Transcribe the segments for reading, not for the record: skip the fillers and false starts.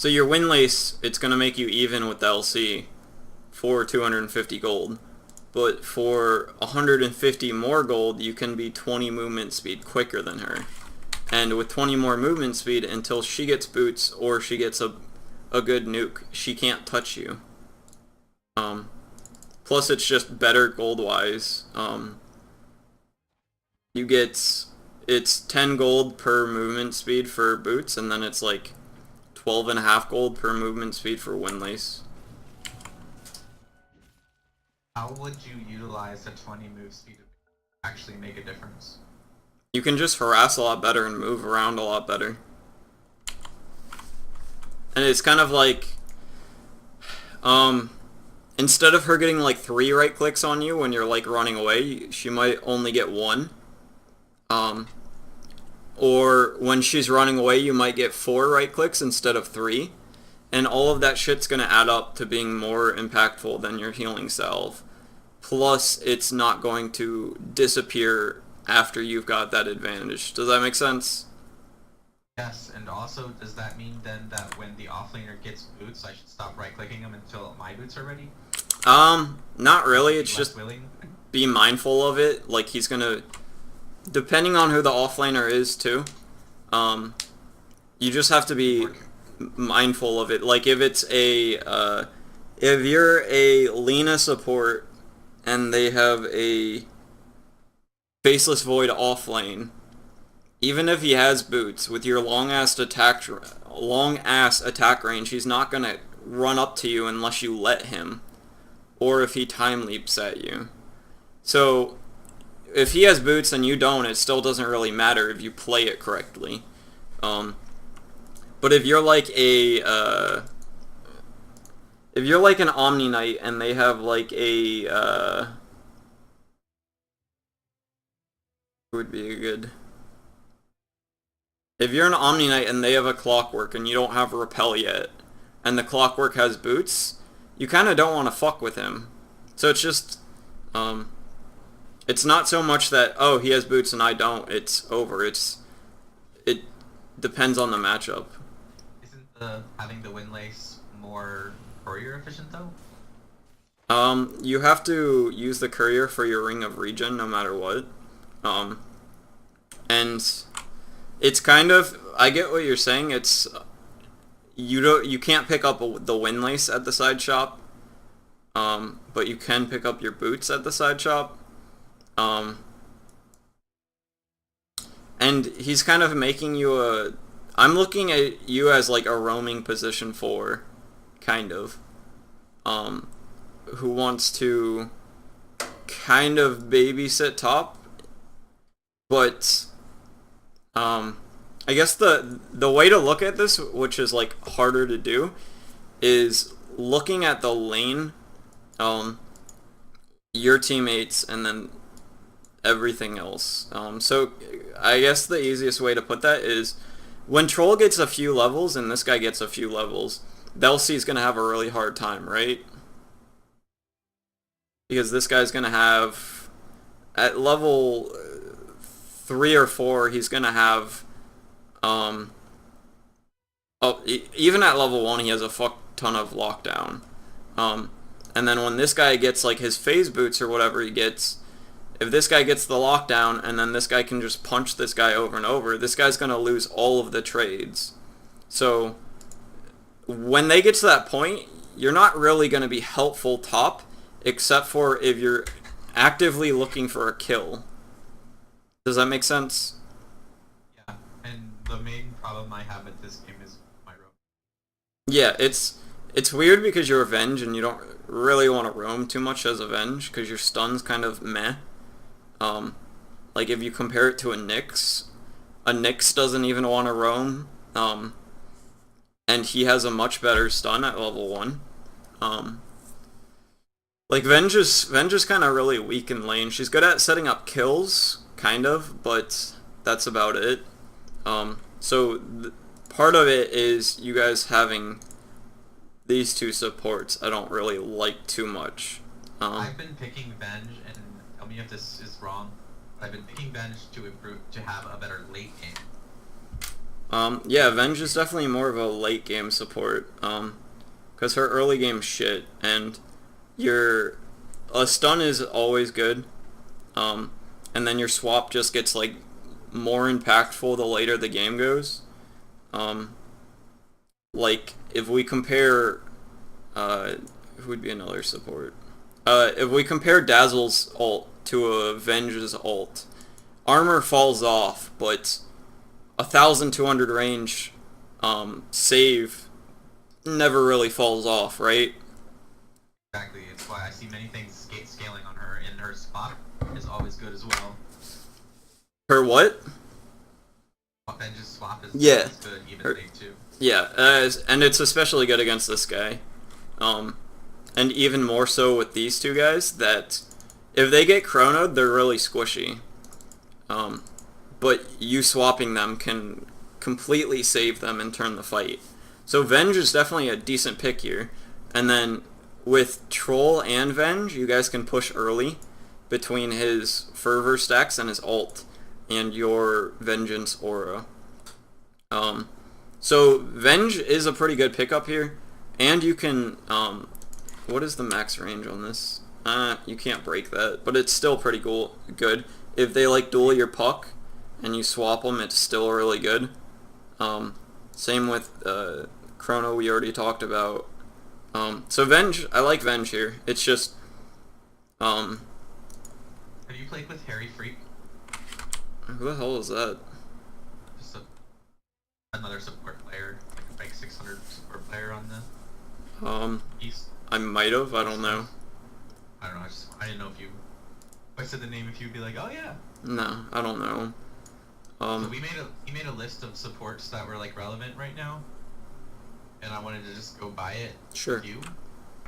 So your Windlace, it's going to make you even with the LC for 250 gold. But for 150 more gold, you can be 20 movement speed quicker than her. And with 20 more movement speed, until she gets boots or she gets a good nuke, she can't touch you. Plus it's just better gold-wise. You get, it's 10 gold per movement speed for boots, and then it's like 12.5 gold per movement speed for Windlace. How would you utilize the 20 move speed to actually make a difference? You can just harass a lot better and move around a lot better. And it's kind of like, instead of her getting like 3 right clicks on you when you're like running away, she might only get 1. Or when she's running away, you might get 4 right clicks instead of 3. And all of that shit's gonna add up to being more impactful than your healing salve. Plus, it's not going to disappear after you've got that advantage. Does that make sense? Yes, and also, does that mean then that when the offlaner gets boots, I should stop right-clicking them until my boots are ready? Not really. It's just willing? be mindful of it. Like, he's gonna... Depending on who the offlaner is, too, you just have to be mindful of it. Like, if it's a, if you're a Lena support and they have a Faceless Void offlane, even if he has boots, with your long-ass attack range, he's not gonna run up to you unless you let him, or if he time leaps at you. So, if he has boots and you don't, it still doesn't really matter if you play it correctly. But if you're like a, if you're like an Omni Knight and they have like a, would be a good... If you're an Omni Knight and they have a Clockwork and you don't have Repel yet, and the Clockwork has boots, you kind of don't want to fuck with him. So it's just, it's not so much that, oh, he has boots and I don't, it's over. It depends on the matchup. Isn't having the Windlace more courier efficient though? You have to use the courier for your Ring of Regen no matter what. And it's kind of, I get what you're saying. It's, you can't pick up the Windlace at the side shop, but you can pick up your boots at the side shop. And he's kind of making you I'm looking at you as like a roaming position 4, kind of, who wants to kind of babysit top, but I guess the way to look at this, which is like harder to do, is looking at the lane, your teammates, and then everything else. So I guess the easiest way to put that is when Troll gets a few levels and this guy gets a few levels, Delcy's gonna have a really hard time, right? Because this guy's gonna have, at level 3 or 4, he's gonna have, even at level 1, he has a fuck ton of lockdown. And then when this guy gets like his phase boots or whatever he gets, if this guy gets the lockdown and then this guy can just punch this guy over and over, this guy's gonna lose all of the trades. So when they get to that point, you're not really gonna be helpful top, except for if you're actively looking for a kill. Does that make sense? Yeah, and the main problem I have with this game is my roam. Yeah, it's weird because you're Avenge and you don't really want to roam too much as Avenge because your stun's kind of meh. Like if you compare it to a Nyx doesn't even want to roam, and he has a much better stun at level 1. Like Venge is kind of really weak in lane. She's good at setting up kills, kind of, but that's about it. So part of it is you guys having these two supports I don't really like too much. I've been picking Venge, and tell me if this is wrong, but I've been picking Venge to improve, to have a better late game. Yeah, Venge is definitely more of a late game support. Because her early game shit, and your a stun is always good. Um, and then your swap just gets like more impactful the later the game goes. Um, like if we compare, who would be another support? If we compare Dazzle's ult to a Venge's ult, armor falls off, but 1,200 range save never really falls off, right? Exactly. It's why I see many things scaling on her, and her spot is always good as well. Her what? Venge's swap is Yeah. always good, even Her, late too. yeah, and it's especially good against this guy. And even more so with these two guys, that if they get chronoed, they're really squishy. But you swapping them can completely save them and turn the fight. So Venge is definitely a decent pick here. And then with Troll and Venge, you guys can push early between his Fervor stacks and his ult and your Vengeance aura. So Venge is a pretty good pickup here. And you can, what is the max range on this? You can't break that, but it's still pretty good. If they like duel your puck and you swap them, it's still really good. Same with Chrono, we already talked about. So Venge, I like Venge here. It's just, Have you played with Harry Freak? who the hell is that? Just another support player, like a 600 support player on the East. I might have. I don't know. I don't know. I didn't know if you. If I said the name, if you'd be like, oh yeah. No, I don't know. So we made a list of supports that were like relevant right now, and I wanted to just go by it. Sure. With you.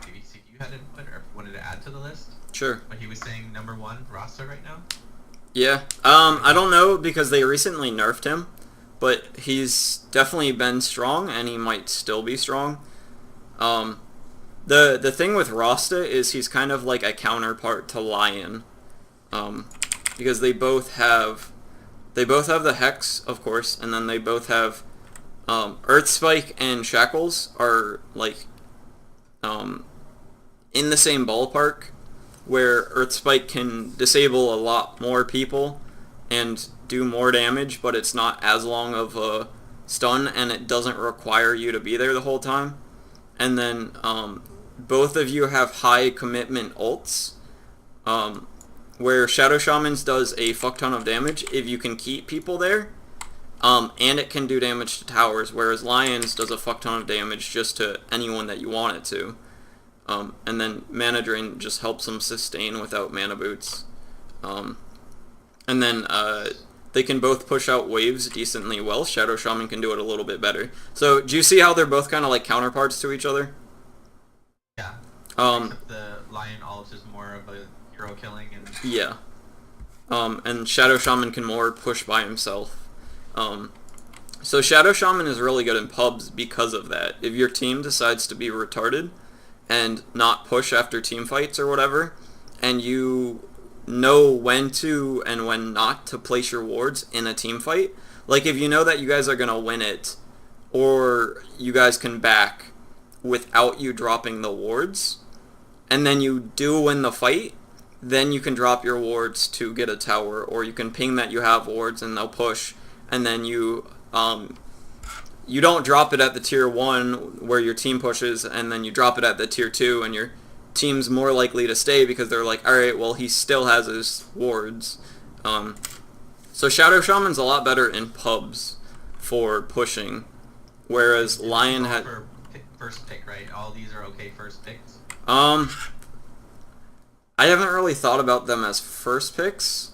Maybe see if you had input or if you wanted to add to the list. Sure. But he was saying number 1 roster right now. Yeah. I don't know because they recently nerfed him, but he's definitely been strong and he might still be strong. The thing with Rasta is he's kind of like a counterpart to Lion, because they both have the Hex, of course, and then they both have Earth Spike and Shackles are like in the same ballpark, where Earth Spike can disable a lot more people and do more damage, but it's not as long of a stun and it doesn't require you to be there the whole time. And then both of you have high commitment ults, where Shadow Shamans does a fuck ton of damage if you can keep people there, and it can do damage to towers, whereas Lions does a fuck ton of damage just to anyone that you want it to. And then Mana Drain just helps them sustain without mana boots. And then they can both push out waves decently well. Shadow Shaman can do it a little bit better. So do you see how they're both kind of like counterparts to each other? Yeah. Except the Lion ult is more of a hero killing and... Yeah. And Shadow Shaman can more push by himself. So Shadow Shaman is really good in pubs because of that. If your team decides to be retarded and not push after team fights or whatever, and you know when to and when not to place your wards in a team fight, like if you know that you guys are going to win it, or you guys can back without you dropping the wards, and then you do win the fight, then you can drop your wards to get a tower, or you can ping that you have wards and they'll push, and then you don't drop it at the tier 1 where your team pushes, and then you drop it at the tier 2 and your team's more likely to stay because they're like, alright, well he still has his wards. So Shadow Shaman's a lot better in pubs for pushing, whereas Lion had... First pick, right? All these are okay first picks? I haven't really thought about them as first picks.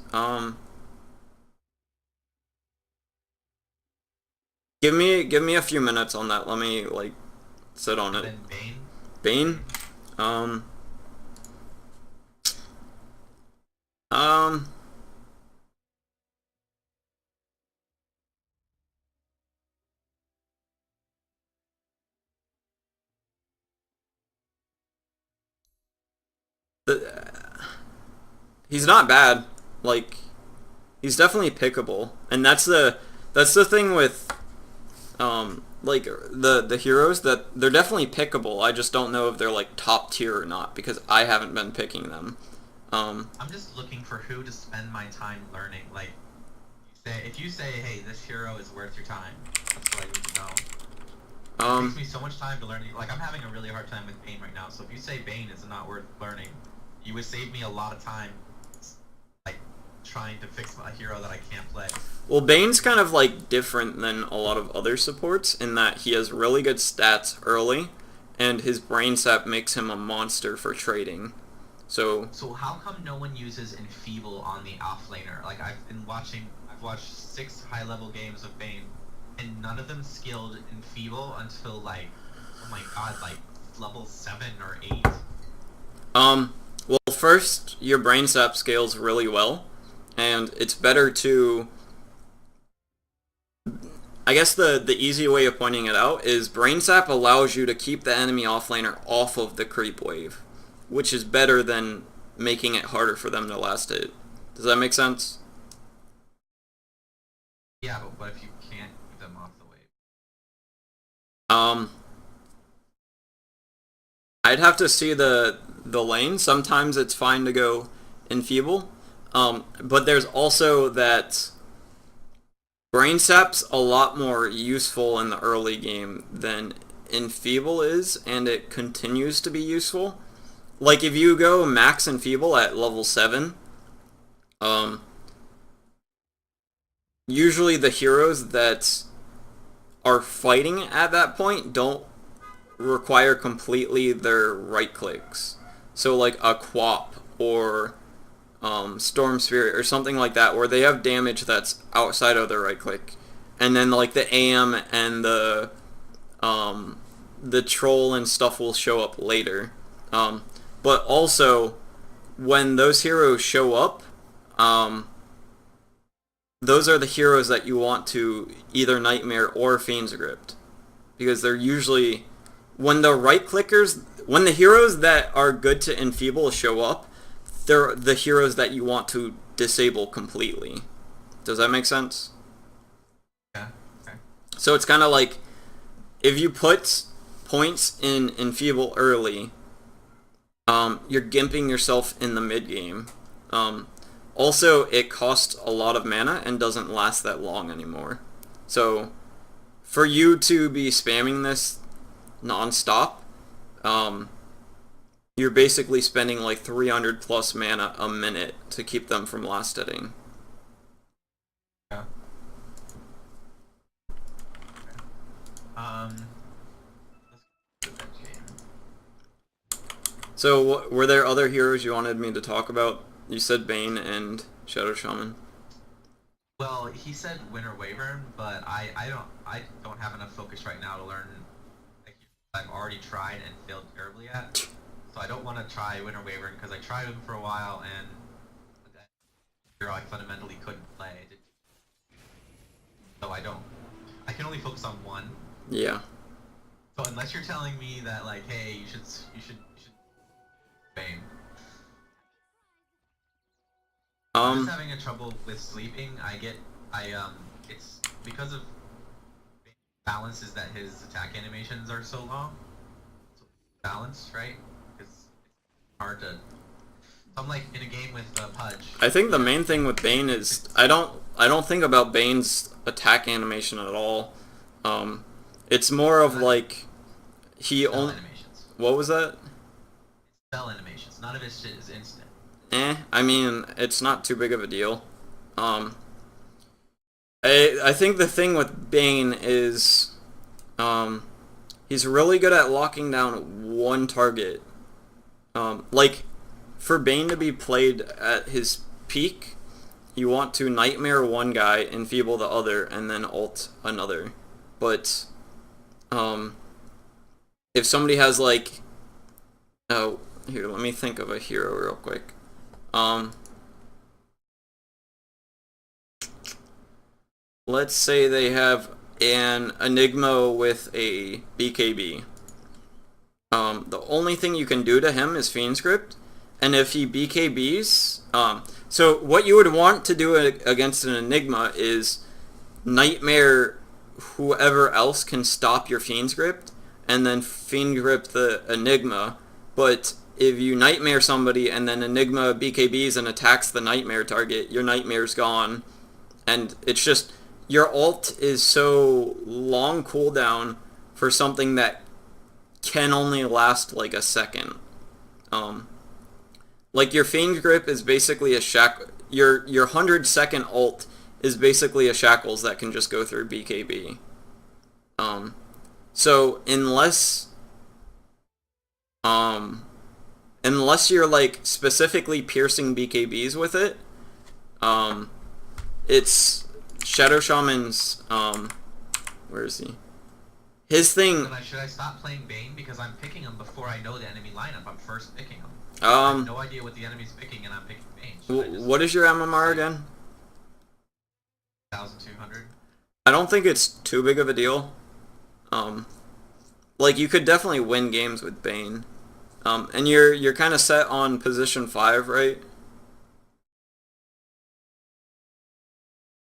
Give me a few minutes on that. Let me like sit on it. Then Bane. Bane? He's not bad. Like, he's definitely pickable, and that's the thing with like the heroes that they're definitely pickable. I just don't know if they're like top tier or not because I haven't been picking them. I'm just looking for who to spend my time learning. Like, if you say, hey, this hero is worth your time, that's what I need to know. It takes me so much time to learn. Like, I'm having a really hard time with Bane right now. So if you say Bane is not worth learning, you would save me a lot of time, like trying to fix a hero that I can't play. Well, Bane's kind of like different than a lot of other supports in that he has really good stats early, and his brain sap makes him a monster for trading. So how come no one uses Enfeeble on the offlaner? Like I've watched 6 high-level games of Bane, and none of them skilled Enfeeble until like, oh my god, like level 7 or 8. Well, first, your brain sap scales really well, and it's better to... I guess the easy way of pointing it out is brain sap allows you to keep the enemy offlaner off of the creep wave, which is better than making it harder for them to last hit. Does that make sense? Yeah, but what if you can't keep them off the wave? I'd have to see the lane. Sometimes it's fine to go Enfeeble, but there's also that Brain Sap's a lot more useful in the early game than Enfeeble is, and it continues to be useful. Like, if you go max Enfeeble at level 7, usually the heroes that are fighting at that point don't require completely their right clicks. So, like, a Quap or Storm Spirit or something like that, where they have damage that's outside of their right click, and then like the AM and the troll and stuff will show up later. But also, when those heroes show up, those are the heroes that you want to either Nightmare or Fiend's Grip, because they're usually when the heroes that are good to Enfeeble show up, they're the heroes that you want to disable completely. Does that make sense? Yeah. Okay. So it's kind of like if you put points in Enfeeble early, you're gimping yourself in the mid game. Also, it costs a lot of mana and doesn't last that long anymore. So for you to be spamming this non-stop, you're basically spending like 300 plus mana a minute to keep them from last hitting. Yeah. So were there other heroes you wanted me to talk about? You said Bane and Shadow Shaman. Well, he said Winter Wyvern, but I don't have enough focus right now to learn. I've already tried and failed terribly at. So I don't want to try Winter Wyvern because I tried him for a while and hero I fundamentally couldn't play. So I can only focus on one. Yeah. So unless you're telling me that like, hey, you should Bane. I'm just having a trouble with sleeping. It's because of balance is that his attack animations are so long. So balance, right? It's hard to. So I'm like in a game with Pudge. I think the main thing with Bane is I don't think about Bane's attack animation at all. It's more of like he only. Animations. What was that? Spell animations. None of his shit is instant. I mean, it's not too big of a deal. I think the thing with Bane is he's really good at locking down one target. Like, for Bane to be played at his peak, you want to Nightmare one guy, Enfeeble the other, and then ult another. But if somebody has like... Oh, here, let me think of a hero real quick. Let's say they have an Enigma with a BKB. The only thing you can do to him is Fiend's Grip, and if he BKBs, so what you would want to do against an Enigma is Nightmare whoever else can stop your Fiend's Grip, and then Fiend Grip the Enigma, but if you Nightmare somebody and then Enigma BKBs and attacks the Nightmare target, your Nightmare's gone. And it's just, your ult is so long cooldown for something that can only last like a second. Like your Fiend Grip is basically a shackle. Your 100-second ult is basically a shackles that can just go through BKB. So unless you're like specifically piercing BKBs with it, it's Shadow Shaman's. Where is he? His thing. Should I stop playing Bane because I'm picking him before I know the enemy lineup? I'm first picking him. I have no idea what the enemy's picking, and I'm picking Bane. What is your MMR again? 1,200. I don't think it's too big of a deal. Like you could definitely win games with Bane. And you're kind of set on position 5, right?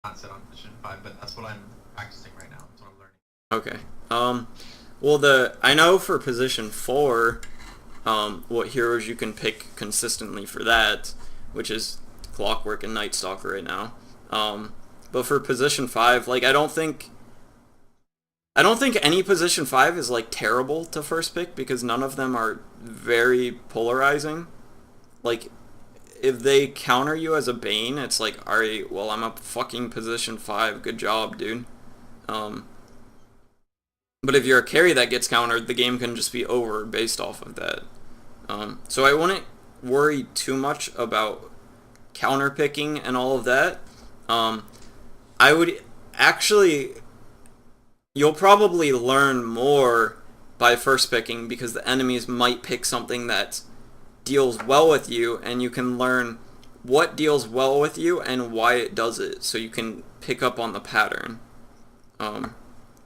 Not set on position 5, but that's what I'm practicing right now. That's what I'm learning. Okay. Well, I know for position 4, what heroes you can pick consistently for that, which is Clockwork and Night Stalker right now. But for position 5, like I don't think any position 5 is like terrible to first pick because none of them are very polarizing. Like if they counter you as a Bane, it's like, alright, well I'm up fucking position 5, good job, dude. But if you're a carry that gets countered, the game can just be over based off of that. So I wouldn't worry too much about counter picking and all of that. I would actually, you'll probably learn more by first picking because the enemies might pick something that deals well with you, and you can learn what deals well with you and why it does it, so you can pick up on the pattern.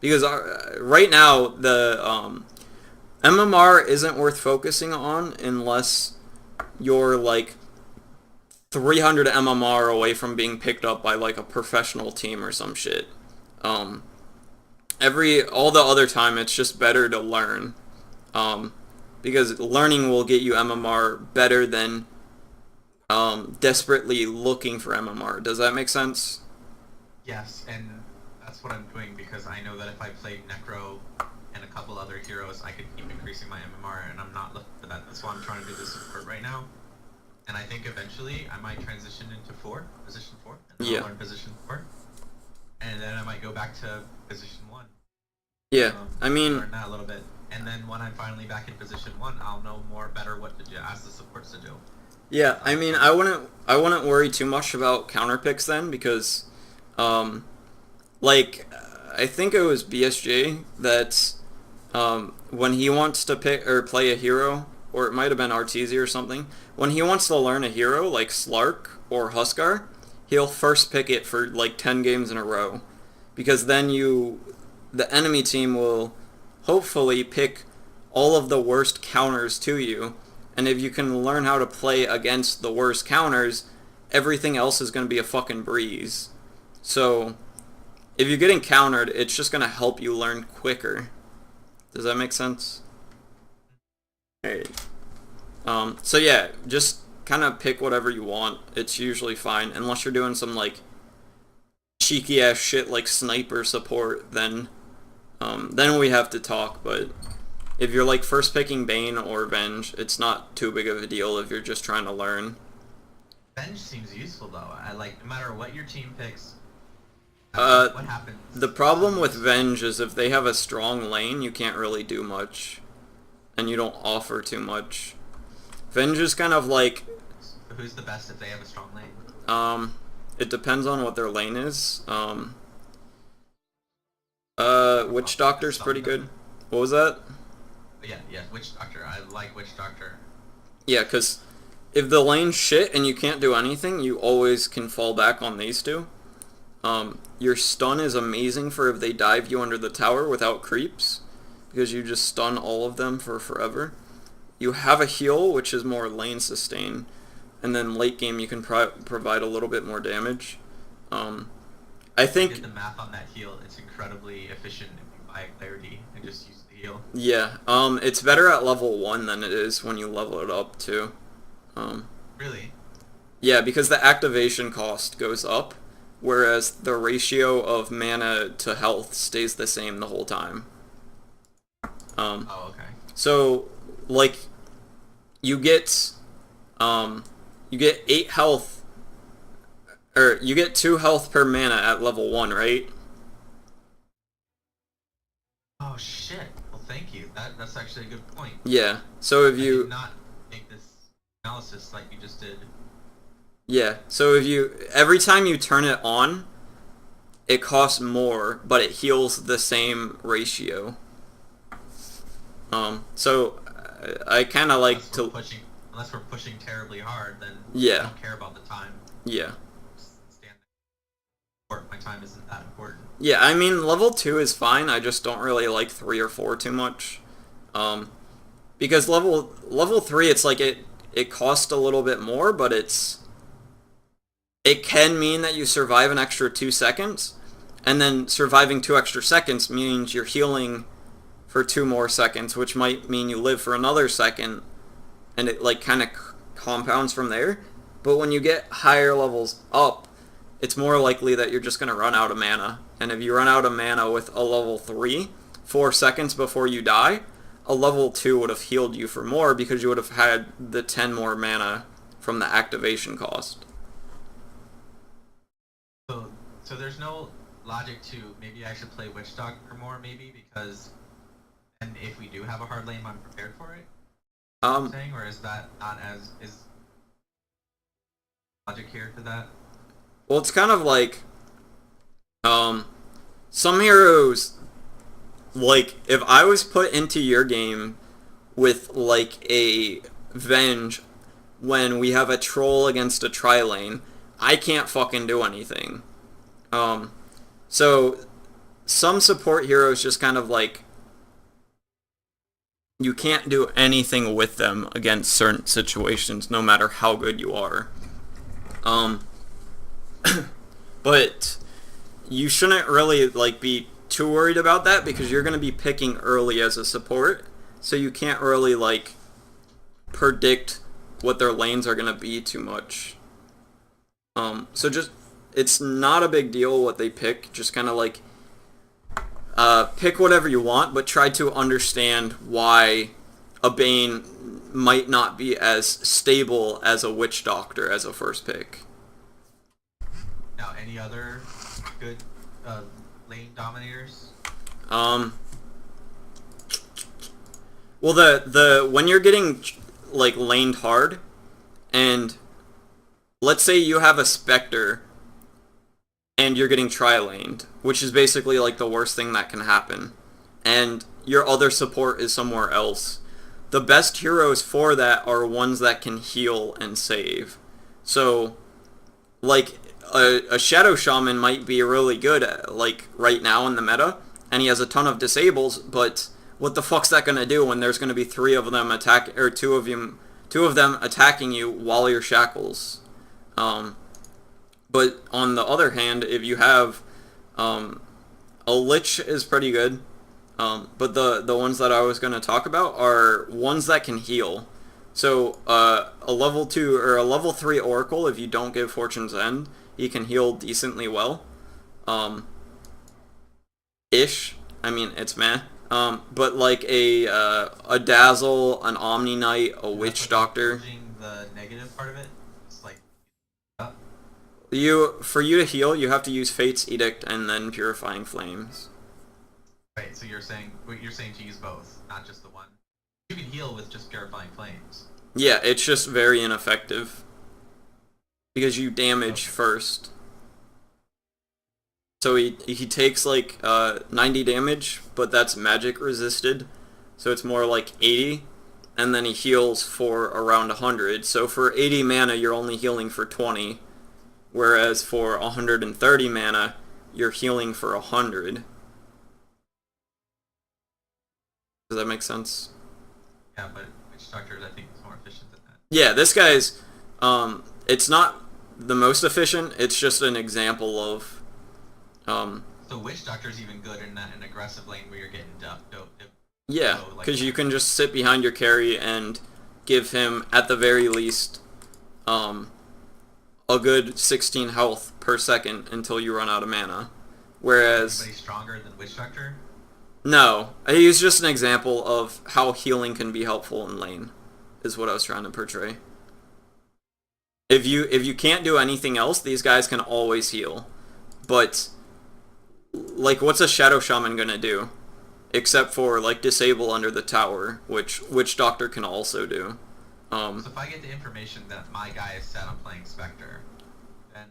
Because right now the MMR isn't worth focusing on unless you're like 300 MMR away from being picked up by like a professional team or some shit. All the other time it's just better to learn. Because learning will get you MMR better than desperately looking for MMR. Does that make sense? Yes, and that's what I'm doing because I know that if I played Necro and a couple other heroes, I could keep increasing my MMR, and I'm not looking for that. That's why I'm trying to do this support right now. And I think eventually I might transition into position 4, and then I'll learn position 4, and then I might go back to position 1. Yeah, I mean, learn that a little bit, and then when I'm finally back in position 1, I'll know better what to do, ask the supports to do. Yeah, I mean, I wouldn't worry too much about counter picks then because, like, I think it was BSJ that when he wants to pick or play a hero, or it might have been Arteezy or something, when he wants to learn a hero like Slark or Huskar, he'll first pick it for like 10 games in a row, because then the enemy team will hopefully pick all of the worst counters to you, and if you can learn how to play against the worst counters, everything else is going to be a fucking breeze. So if you're getting countered, it's just going to help you learn quicker. Does that make sense? Alright. So yeah, just kind of pick whatever you want. It's usually fine, unless you're doing some like cheeky ass shit like sniper support, then we have to talk. But if you're like first picking Bane or Venge, it's not too big of a deal if you're just trying to learn. Venge seems useful though. I like, no matter what your team picks, what happens? The problem with Venge is if they have a strong lane, you can't really do much, and you don't offer too much. Venge is kind of like, who's the best if they have a strong lane? It depends on what their lane is. Witch Doctor's pretty good. What was that? Yeah, Witch Doctor. I like Witch Doctor. Yeah, because if the lane's shit and you can't do anything, you always can fall back on these two. Your stun is amazing for if they dive you under the tower without creeps, because you just stun all of them for forever. You have a heal, which is more lane sustain, and then late game you can provide a little bit more damage. I I did think, the math on that heal. It's incredibly efficient if you buy clarity and just use the heal. yeah, it's better at level 1 than it is when you level it up, too. Um, Really? yeah, because the activation cost goes up, whereas the ratio of mana to health stays the same the whole time. Oh, okay. So, like, you get, you get 8 health, or you get 2 health per mana at level 1, right? Oh shit. Well, thank you. That's actually a good point. Yeah. So if I did you, not make this analysis like you just did. yeah. So if you, every time you turn it on, it costs more, but it heals the same ratio. So I kind of like Unless we're to, pushing, unless we're pushing terribly hard, then I yeah, don't care about the time. yeah. Just stand there. My time isn't that important. Yeah, I mean, level 2 is fine, I just don't really like 3 or 4 too much. Because level 3, it's like it costs a little bit more, but it can mean that you survive an extra 2 seconds, and then surviving 2 extra seconds means you're healing for 2 more seconds, which might mean you live for another second, and it like kind of compounds from there. But when you get higher levels up, it's more likely that you're just going to run out of mana. And if you run out of mana with a level 3, 4 seconds before you die, a level 2 would have healed you for more because you would have had the 10 more mana from the activation cost. So there's no logic to maybe I should play Witch Doctor more maybe because, and if we do have a hard lane, I'm prepared for it. Saying, or is that not as is logic here to that? Well, it's kind of like, some heroes, like, if I was put into your game with, like, a Venge when we have a troll against a tri-lane, I can't fucking do anything. So, some support heroes just kind of, like, you can't do anything with them against certain situations, no matter how good you are. But you shouldn't really like be too worried about that because you're going to be picking early as a support, so you can't really like predict what their lanes are going to be too much. So just it's not a big deal what they pick. Just kind of like pick whatever you want, but try to understand why a Bane might not be as stable as a Witch Doctor as a first pick. Now, any other good lane dominators? Well, the when you're getting like laned hard, and let's say you have a Spectre, and you're getting tri-laned, which is basically like the worst thing that can happen, and your other support is somewhere else. The best heroes for that are ones that can heal and save. So, like, a Shadow Shaman might be really good at, like, right now in the meta, and he has a ton of disables, but what the fuck's that gonna do when there's gonna be 3 of them attack, or 2 of them attacking you while you're shackles? But on the other hand, if you have, a Lich is pretty good, but the ones that I was gonna talk about are ones that can heal. So, a level 2 or a level 3 Oracle, if you don't give Fortune's End, he can heal decently well. Ish. I mean, it's meh. But like a Dazzle, an Omni Knight, a Witch Doctor. The negative part of it, it's like For you to heal, you have to use Fate's Edict and then Purifying Flames. right. So you're saying to use both, not just the one. You can heal with just Purifying Flames. Yeah, it's just very ineffective. Because you damage first. So he takes like 90 damage, but that's magic resisted. So it's more like 80. And then he heals for around 100. So for 80 mana, you're only healing for 20. Whereas for 130 mana, you're healing for 100. Does that make sense? Yeah, but Witch Doctor, I think, is more efficient than that. Yeah, this guy's... it's not the most efficient, it's just an example of So Witch Doctor's even good in that an aggressive lane where you're getting Yeah, because you can just sit behind your carry and give him, at the very least, a good 16 health per second until you run out of mana. Whereas... Anybody stronger than Witch Doctor? No, he's just an example of how healing can be helpful in lane, is what I was trying to portray. If you can't do anything else, these guys can always heal. But, like, what's a Shadow Shaman gonna do? Except for, like, disable under the tower, which Witch Doctor can also do. So if I get the information that my guy is set on playing Spectre, then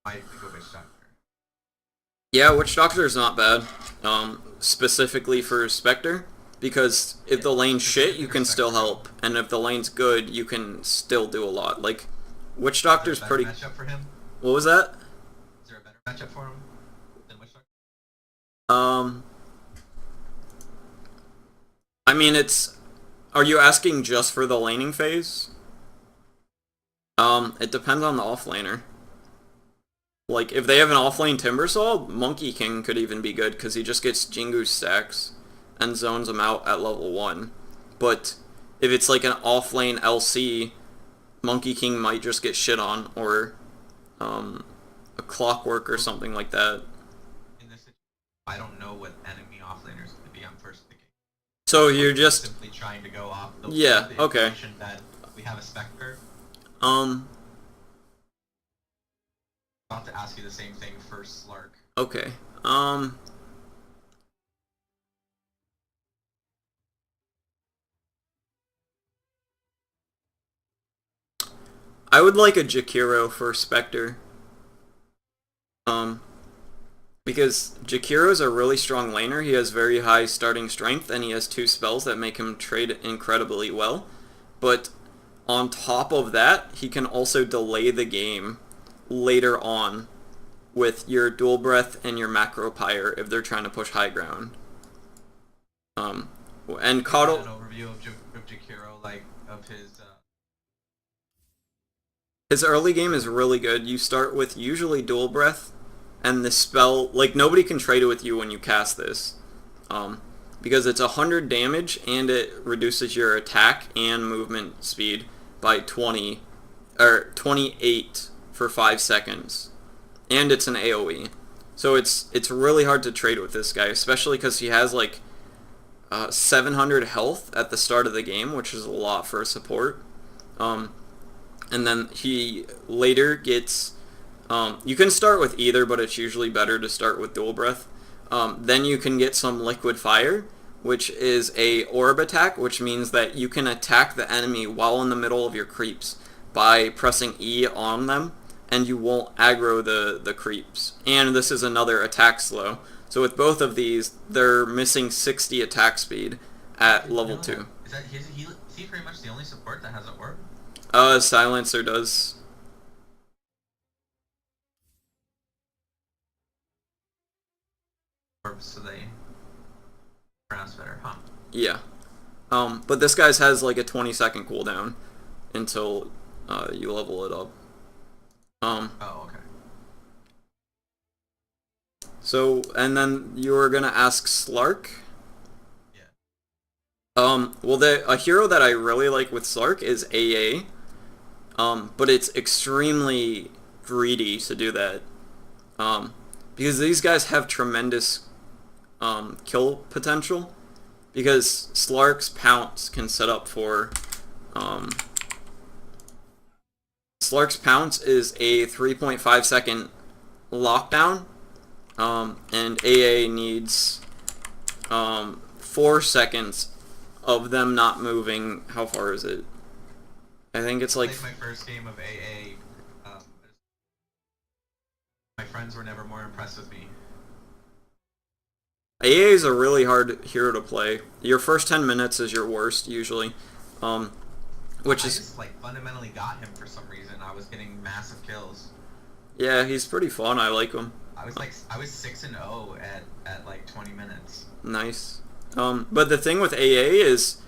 I go Witch Doctor. Yeah, Witch Doctor is not bad, specifically for Spectre, because if the lane's shit, you can still help, and if the lane's good, you can still do a lot. Like, Witch Doctor's pretty... Is there a better matchup for him? What was that? Is there a better matchup for him than Witch Doctor? I mean, it's... Are you asking just for the laning phase? It depends on the offlaner. Like, if they have an offlane Timbersaw, Monkey King could even be good, because he just gets Jingu stacks and zones them out at level 1. But if it's like an offlane LC, Monkey King might just get shit on, or a Clockwork or something like that. In this situation, I don't know what enemy offlaners could be on first picking. So you're just... simply trying to go off the, yeah, the okay. information that we have a Spectre. I'll have to ask you the same thing for Slark. Okay. I would like a Jakiro for Spectre. Because Jakiro's a really strong laner. He has very high starting strength, and he has 2 spells that make him trade incredibly well. But on top of that, he can also delay the game later on with your Dual Breath and your Macro Pyre if they're trying to push high ground. And Coddle... An overview of Jakiro, like, of his... His early game is really good. You start with usually Dual Breath, and the spell, like, nobody can trade it with you when you cast this. Because it's 100 damage, and it reduces your attack and movement speed by 20, or 28 for 5 seconds. And it's an AoE. So it's really hard to trade with this guy, especially because he has, like, 700 health at the start of the game, which is a lot for a support. And then he later gets... you can start with either, but it's usually better to start with Dual Breath. Then you can get some Liquid Fire, which is a orb attack, which means that you can attack the enemy while in the middle of your creeps by pressing E on them, and you won't aggro the creeps. And this is another attack slow. So with both of these, they're missing 60 attack speed at level 2. Is he pretty much the only support that has an orb? Silencer does. Orbs, so they pronounce better, huh? Yeah. But this guy's has like a 20-second cooldown until you level it up. Oh, okay. So, and then you were gonna ask Slark? Yeah. Well, a hero that I really like with Slark is AA. But it's extremely greedy to do that. Because these guys have tremendous kill potential. Because Slark's Pounce can set up for... Slark's Pounce is a 3.5 second lockdown. And AA needs 4 seconds of them not moving. How far is it? I think it's like... I played my first game of AA. My friends were never more impressed with me. AA is a really hard hero to play. Your first 10 minutes is your worst, usually. Which is... I just, like, fundamentally got him for some reason. I was getting massive kills. Yeah, he's pretty fun. I like him. I was 6-0 at like 20 minutes. Nice. But the thing with AA is,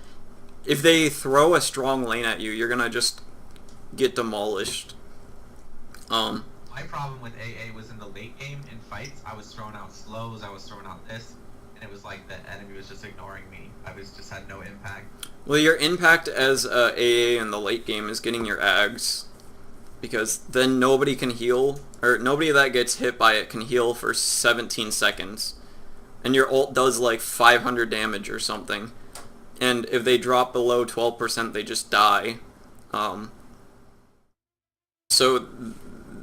if they throw a strong lane at you, you're gonna just get demolished. My problem with AA was in the late game in fights. I was throwing out slows. I was throwing out this, and it was like the enemy was just ignoring me. I was just had no impact. Well, your impact as AA in the late game is getting your ags, because then nobody can heal, or nobody that gets hit by it can heal for 17 seconds, and your ult does like 500 damage or something, and if they drop below 12%, they just die. So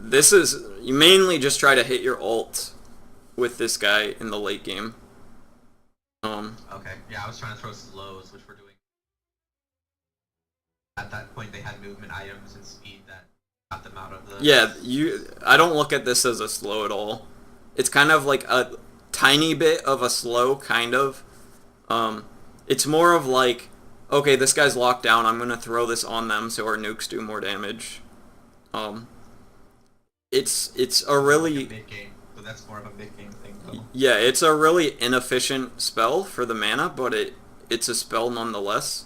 this is, you mainly just try to hit your ult with this guy in the late game. Okay, yeah, I was trying to throw slows, which we're doing. At that point, they had movement items and speed that got them out of the... Yeah, I don't look at this as a slow at all. It's kind of like a tiny bit of a slow, kind of. It's more of like, okay, this guy's locked down, I'm gonna throw this on them so our nukes do more damage. It's a really... Like a mid-game, so that's more of a mid-game thing, though. Yeah, it's a really inefficient spell for the mana, but it's a spell nonetheless.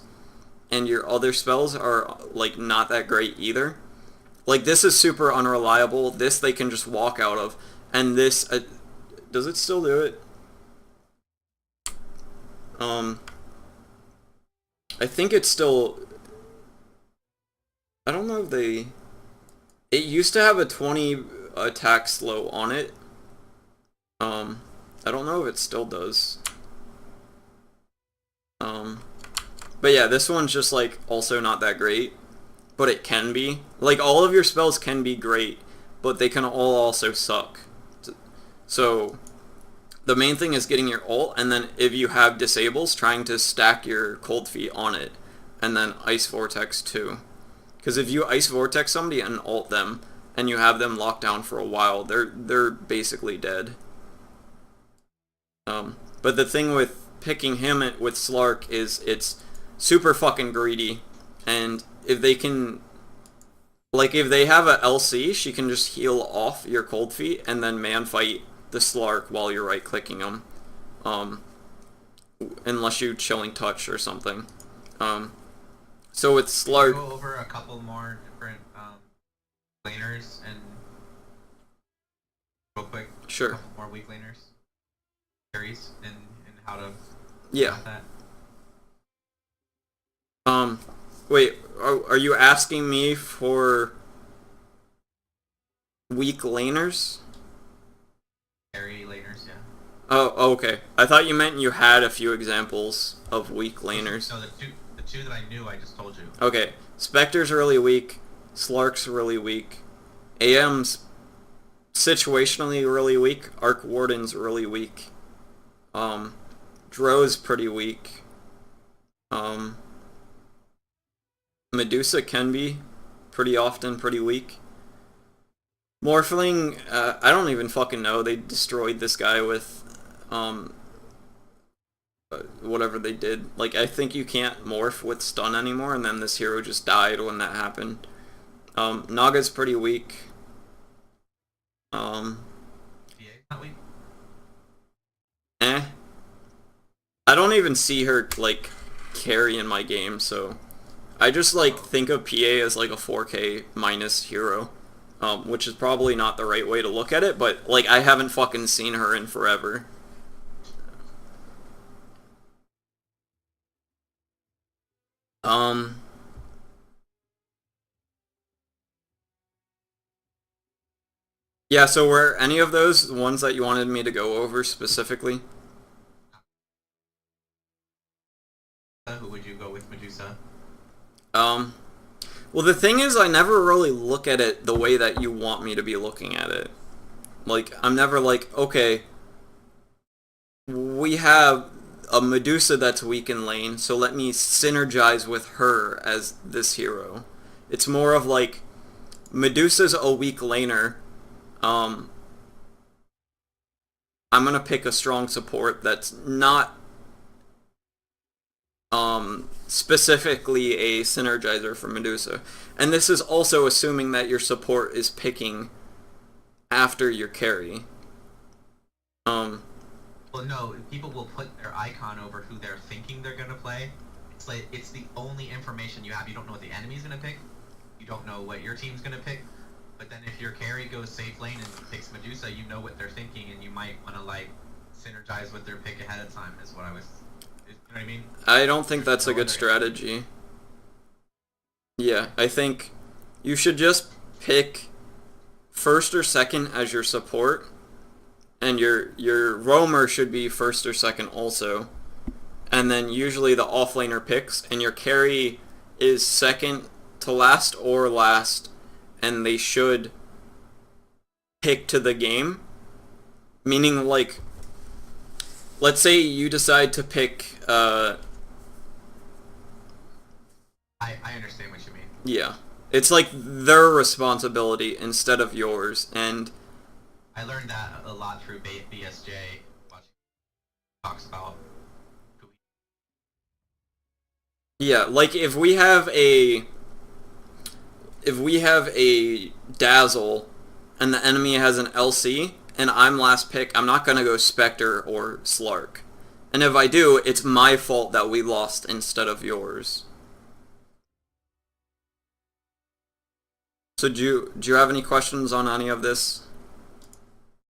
And your other spells are, like, not that great either. Like, this is super unreliable. This they can just walk out of. And this... does it still do it? I think it's still... I don't know if they... It used to have a 20 attack slow on it. I don't know if it still does. But yeah, this one's just like also not that great, but it can be. Like all of your spells can be great, but they can all also suck. So the main thing is getting your ult, and then if you have disables, trying to stack your cold feet on it, and then ice vortex too. Because if you ice vortex somebody and ult them, and you have them locked down for a while, they're basically dead. But the thing with picking him with Slark is it's super fucking greedy, and if they can, like if they have a LC, she can just heal off your cold feet and then man fight the Slark while you're right clicking them, unless you chilling touch or something. So with Slark, go over a couple more different laners and real quick. Sure. A couple more weak laners, carries, and how to yeah. That. Wait, are you asking me for weak laners? Carry laners, yeah. Oh, okay. I thought you meant you had a few examples of weak laners. No, the two that I knew, I just told you. Okay, Spectre's really weak, Slark's really weak, AM's situationally really weak, Arc Warden's really weak, Dro's pretty weak, Medusa can be pretty often pretty weak. Morphling, I don't even fucking know. They destroyed this guy with, whatever they did. Like, I think you can't morph with stun anymore, and then this hero just died when that happened. Naga's pretty weak. Yeah, not weak. I don't even see her, like, carry in my game, so... I just, like, think of PA as, like, a 4K minus hero. Which is probably not the right way to look at it, but, like, I haven't fucking seen her in forever. Yeah, so were any of those the ones that you wanted me to go over specifically? Who would you go with, Medusa? Well, the thing is, I never really look at it the way that you want me to be looking at it. Like, I'm never like, okay, we have a Medusa that's weak in lane, so let me synergize with her as this hero. It's more of like, Medusa's a weak laner, I'm gonna pick a strong support that's not specifically a synergizer for Medusa. And this is also assuming that your support is picking after your carry. Well, no, people will put their icon over who they're thinking they're gonna play. It's like, it's the only information you have. You don't know what the enemy's gonna pick. You don't know what your team's gonna pick. But then if your carry goes safe lane and picks Medusa, you know what they're thinking, and you might want to like synergize with their pick ahead of time. Is what I was. You know what I mean? I don't think that's a good strategy. Yeah, I think you should just pick first or second as your support, and your roamer should be first or second also. And then usually the offlaner picks, and your carry is second to last or last, and they should pick to the game. Meaning, like, let's say you decide to pick, I understand what you mean. Yeah. It's like their responsibility instead of yours, and I learned that a lot through BSJ, watching talks about who. yeah, like if we have a Dazzle and the enemy has an LC and I'm last pick, I'm not gonna go Spectre or Slark. And if I do, it's my fault that we lost instead of yours. So do you have any questions on any of this?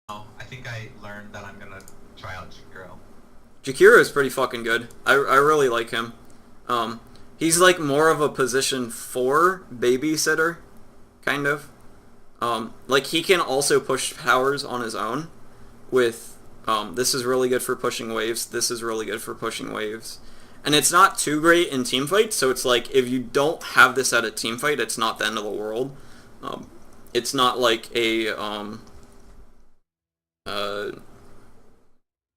No, I think I learned that I'm gonna try out Jakiro. Jakiro is pretty fucking good. I really like him. He's like more of a position 4 babysitter, kind of. Like he can also push towers on his own with, this is really good for pushing waves, this is really good for pushing waves. And it's not too great in teamfights, so it's like if you don't have this at a teamfight, it's not the end of the world. It's not like a, I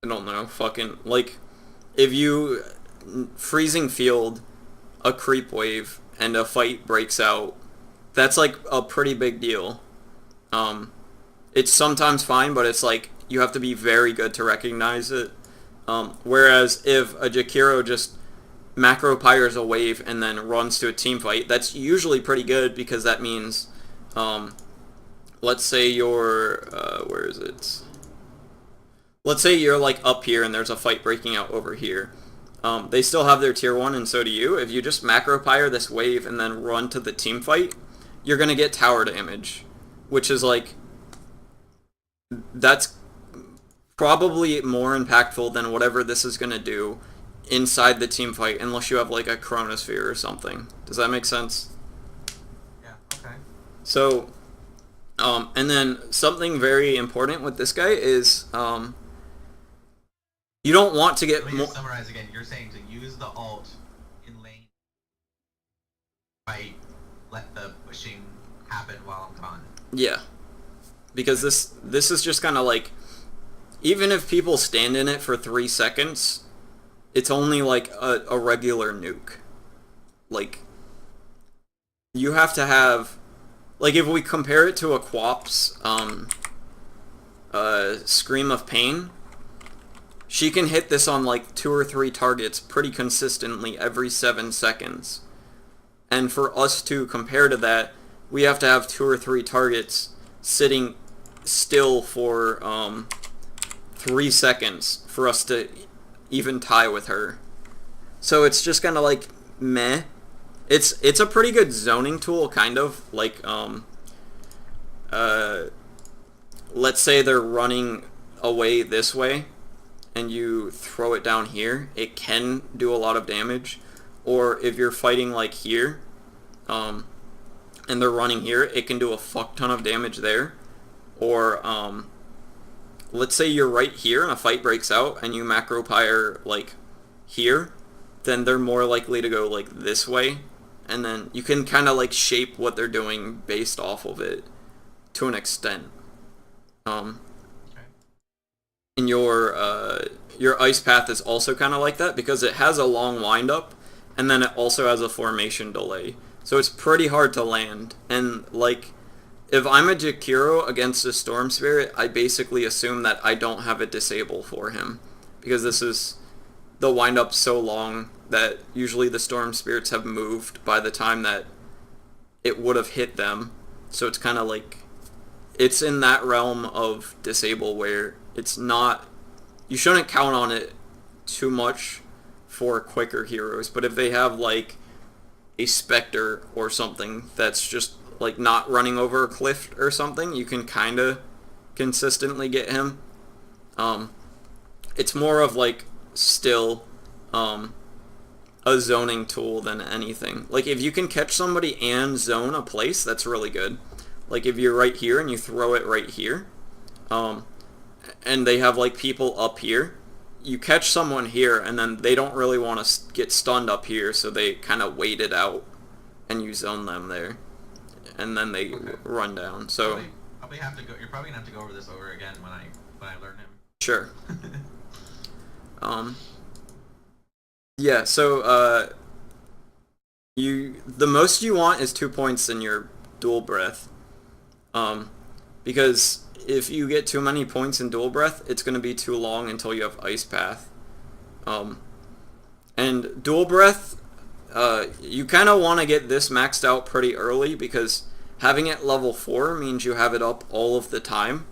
don't know, fucking, like, if you freezing field a creep wave and a fight breaks out, that's like a pretty big deal. It's sometimes fine, but it's like you have to be very good to recognize it. Whereas if a Jakiro just macro pyres a wave and then runs to a team fight, that's usually pretty good because that means, let's say you're, where is it? Let's say you're like up here and there's a fight breaking out over here. They still have their tier 1 and so do you. If you just macro pyre this wave and then run to the team fight, you're going to get tower damage. Which is like, that's probably more impactful than whatever this is going to do inside the team fight, unless you have like a chronosphere or something. Does that make sense? Yeah, okay. So, and then something very important with this guy is, you don't want to get Let me just summarize again. You're saying to use the ult in lane, fight, let the pushing happen while I'm gone. Yeah, because this is just kind of like, even if people stand in it for 3 seconds, it's only like a regular nuke. Like, you have to have, like if we compare it to a Quap's Scream of Pain, she can hit this on like 2 or 3 targets pretty consistently every 7 seconds. And for us to compare to that, we have to have 2 or 3 targets sitting still for 3 seconds for us to even tie with her. So it's just kind of like meh. It's a pretty good zoning tool, kind of like let's say they're running away this way and you throw it down here, it can do a lot of damage. Or if you're fighting like here, and they're running here, it can do a fuck ton of damage there. Or, let's say you're right here and a fight breaks out and you macro pyre, like, here, then they're more likely to go, like, this way. And then you can kind of, like, shape what they're doing based off of it to an extent. And your ice path is also kind of like that because it has a long windup and then it also has a formation delay. So it's pretty hard to land. And, like, if I'm a Jakiro against a Storm Spirit, I basically assume that I don't have a disable for him. Because this is, the windup's so long that usually the Storm Spirits have moved by the time that it would have hit them. So it's kind of like, it's in that realm of disable where it's not, you shouldn't count on it too much for quicker heroes. But if they have, like, a Spectre or something that's just like not running over a cliff or something, you can kind of consistently get him. It's more of like still a zoning tool than anything. Like if you can catch somebody and zone a place, that's really good. Like if you're right here and you throw it right here, and they have like people up here, you catch someone here and then they don't really want to get stunned up here, so they kind of wait it out and you zone them there, and then they run down. So probably have to go. You're probably gonna have to go over this over again when I learn him. Sure. Yeah, so the most you want is 2 points in your dual breath. Because if you get too many points in dual breath, it's going to be too long until you have ice path. And dual breath, you kind of want to get this maxed out pretty early, because having it level 4 means you have it up all of the time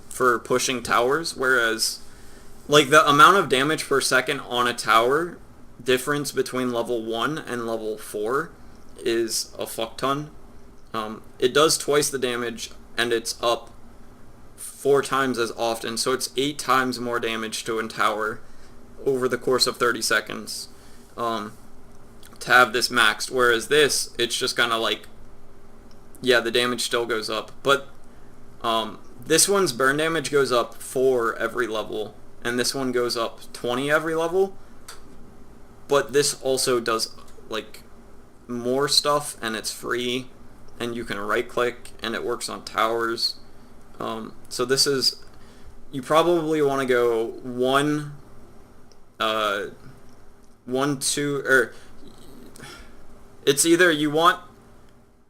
for pushing towers, whereas like the amount of damage per second on a tower difference between level 1 and level 4 is a fuck ton. It does twice the damage and it's up 4 times as often, so it's 8 times more damage to a tower over the course of 30 seconds to have this maxed, whereas this, it's just kind of like, yeah, the damage still goes up, but this one's burn damage goes up 4 every level, and this one goes up 20 every level, but this also does like more stuff, and it's free, and you can right click, and it works on towers. So this is, you probably want to go 1, 2, or it's either you want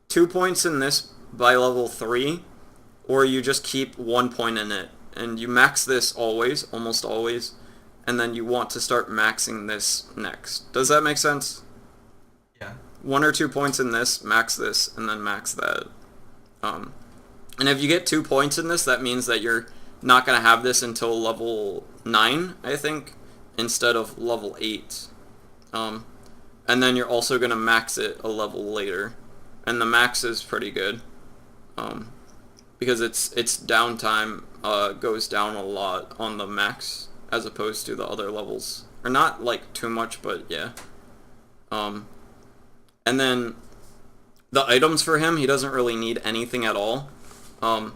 2 points in this by level 3, or you just keep 1 point in it, and you max this always, almost always, and then you want to start maxing this next. Does that make sense? Yeah. 1 or 2 points in this, max this, and then max that. And if you get 2 points in this, that means that you're not going to have this until level 9, I think, instead of level 8. And then you're also going to max it a level later. And the max is pretty good. Because its downtime goes down a lot on the max as opposed to the other levels. Or not like too much, but yeah. And then the items for him, he doesn't really need anything at all. I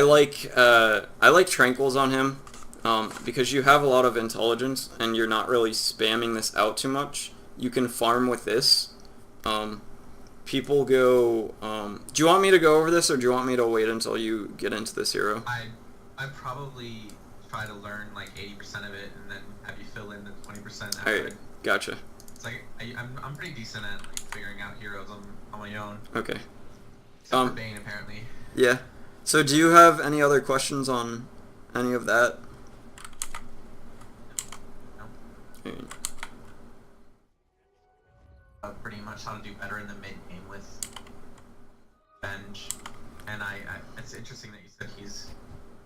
like tranquils on him because you have a lot of intelligence and you're not really spamming this out too much. You can farm with this. People go, do you want me to go over this, or do you want me to wait until you get into this hero? I'd probably try to learn like 80% of it and then have you fill in the 20% after. Alright, gotcha. It's like, I'm pretty decent at like figuring out heroes on my own. Okay. Except for Bane, apparently. Yeah. So do you have any other questions on any of that? No. Pretty much how to do better in the mid game with Venge, and it's interesting that you said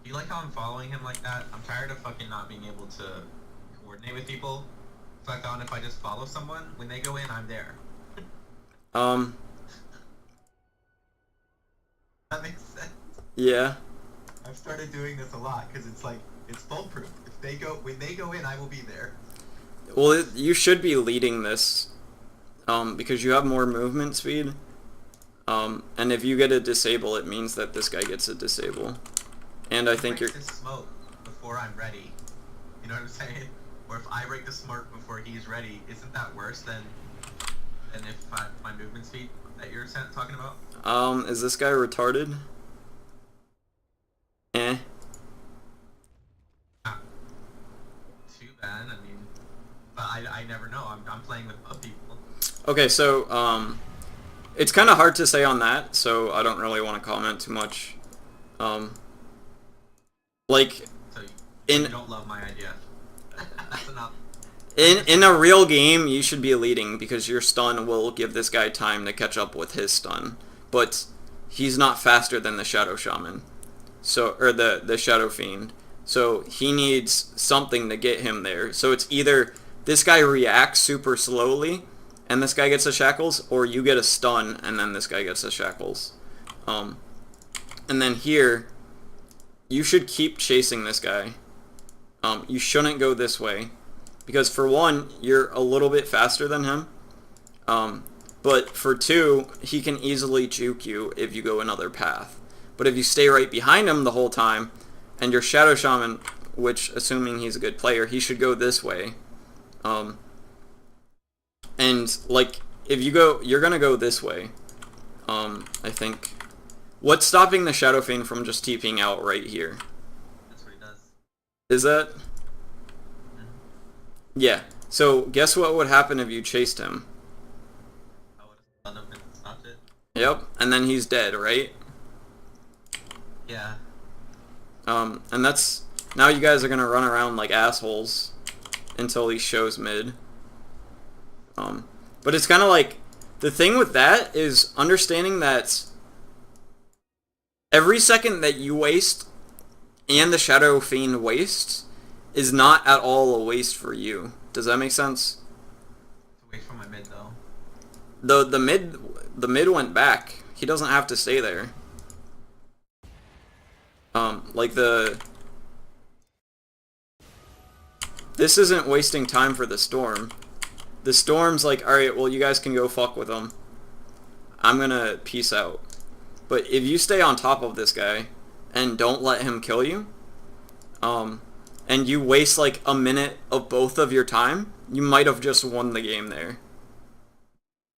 you like how I'm following him like that? I'm tired of fucking not being able to coordinate with people, so I thought if I just follow someone, when they go in, I'm there. That makes sense. Yeah. I've started doing this a lot, because it's like, it's foolproof. When they go in, I will be there. Well, you should be leading this. Because you have more movement speed, and if you get a disable, it means that this guy gets a disable, and I think you're. Break this smoke before I'm ready. You know what I'm saying? Or if I break the smoke before he's ready, isn't that worse than if my movement speed that you're talking about? Is this guy retarded? Eh. Too bad. I mean, but I never know. I'm playing with other people. Okay, so, it's kind of hard to say on that, so I don't really want to comment too much. Like, so you don't love my idea. That's enough. In a real game, you should be leading, because your stun will give this guy time to catch up with his stun. But he's not faster than the Shadow Shaman, or the Shadow Fiend. So he needs something to get him there. So it's either this guy reacts super slowly, and this guy gets a shackles, or you get a stun and then this guy gets a shackles. And then here, you should keep chasing this guy. You shouldn't go this way, because for one, you're a little bit faster than him. But for two, he can easily juke you if you go another path. But if you stay right behind him the whole time, and your Shadow Shaman, which, assuming he's a good player, he should go this way. And, like, if you go, you're gonna go this way. I think. What's stopping the Shadow Fiend from just TPing out right here? That's what he does. Is that? Yeah. So, guess what would happen if you chased him? I would have stunned him and stopped it. Yep, and then he's dead, right? Yeah. And that's... Now you guys are gonna run around like assholes until he shows mid. But it's kind of like... The thing with that is understanding that every second that you waste and the Shadow Fiend wastes is not at all a waste for you. Does that make sense? To wait for my mid though. The mid went back. He doesn't have to stay there. This isn't wasting time for the Storm. The Storm's like, alright, well you guys can go fuck with him. I'm gonna peace out. But if you stay on top of this guy and don't let him kill you, and you waste like a minute of both of your time, you might have just won the game there.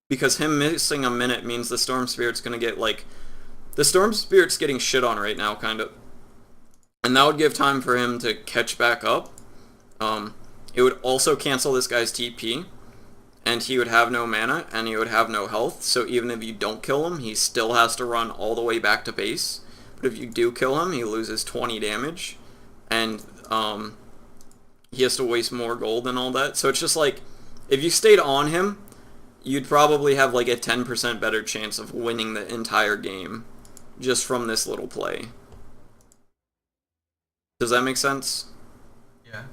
Because him missing a minute means the Storm Spirit's gonna get like... The Storm Spirit's getting shit on right now, kind of. And that would give time for him to catch back up. It would also cancel this guy's TP. And he would have no mana, and he would have no health. So even if you don't kill him, he still has to run all the way back to base. But if you do kill him, he loses 20 damage. And he has to waste more gold and all that. So it's just like, if you stayed on him, you'd probably have like a 10% better chance of winning the entire game just from this little play. Does that make sense? Yeah.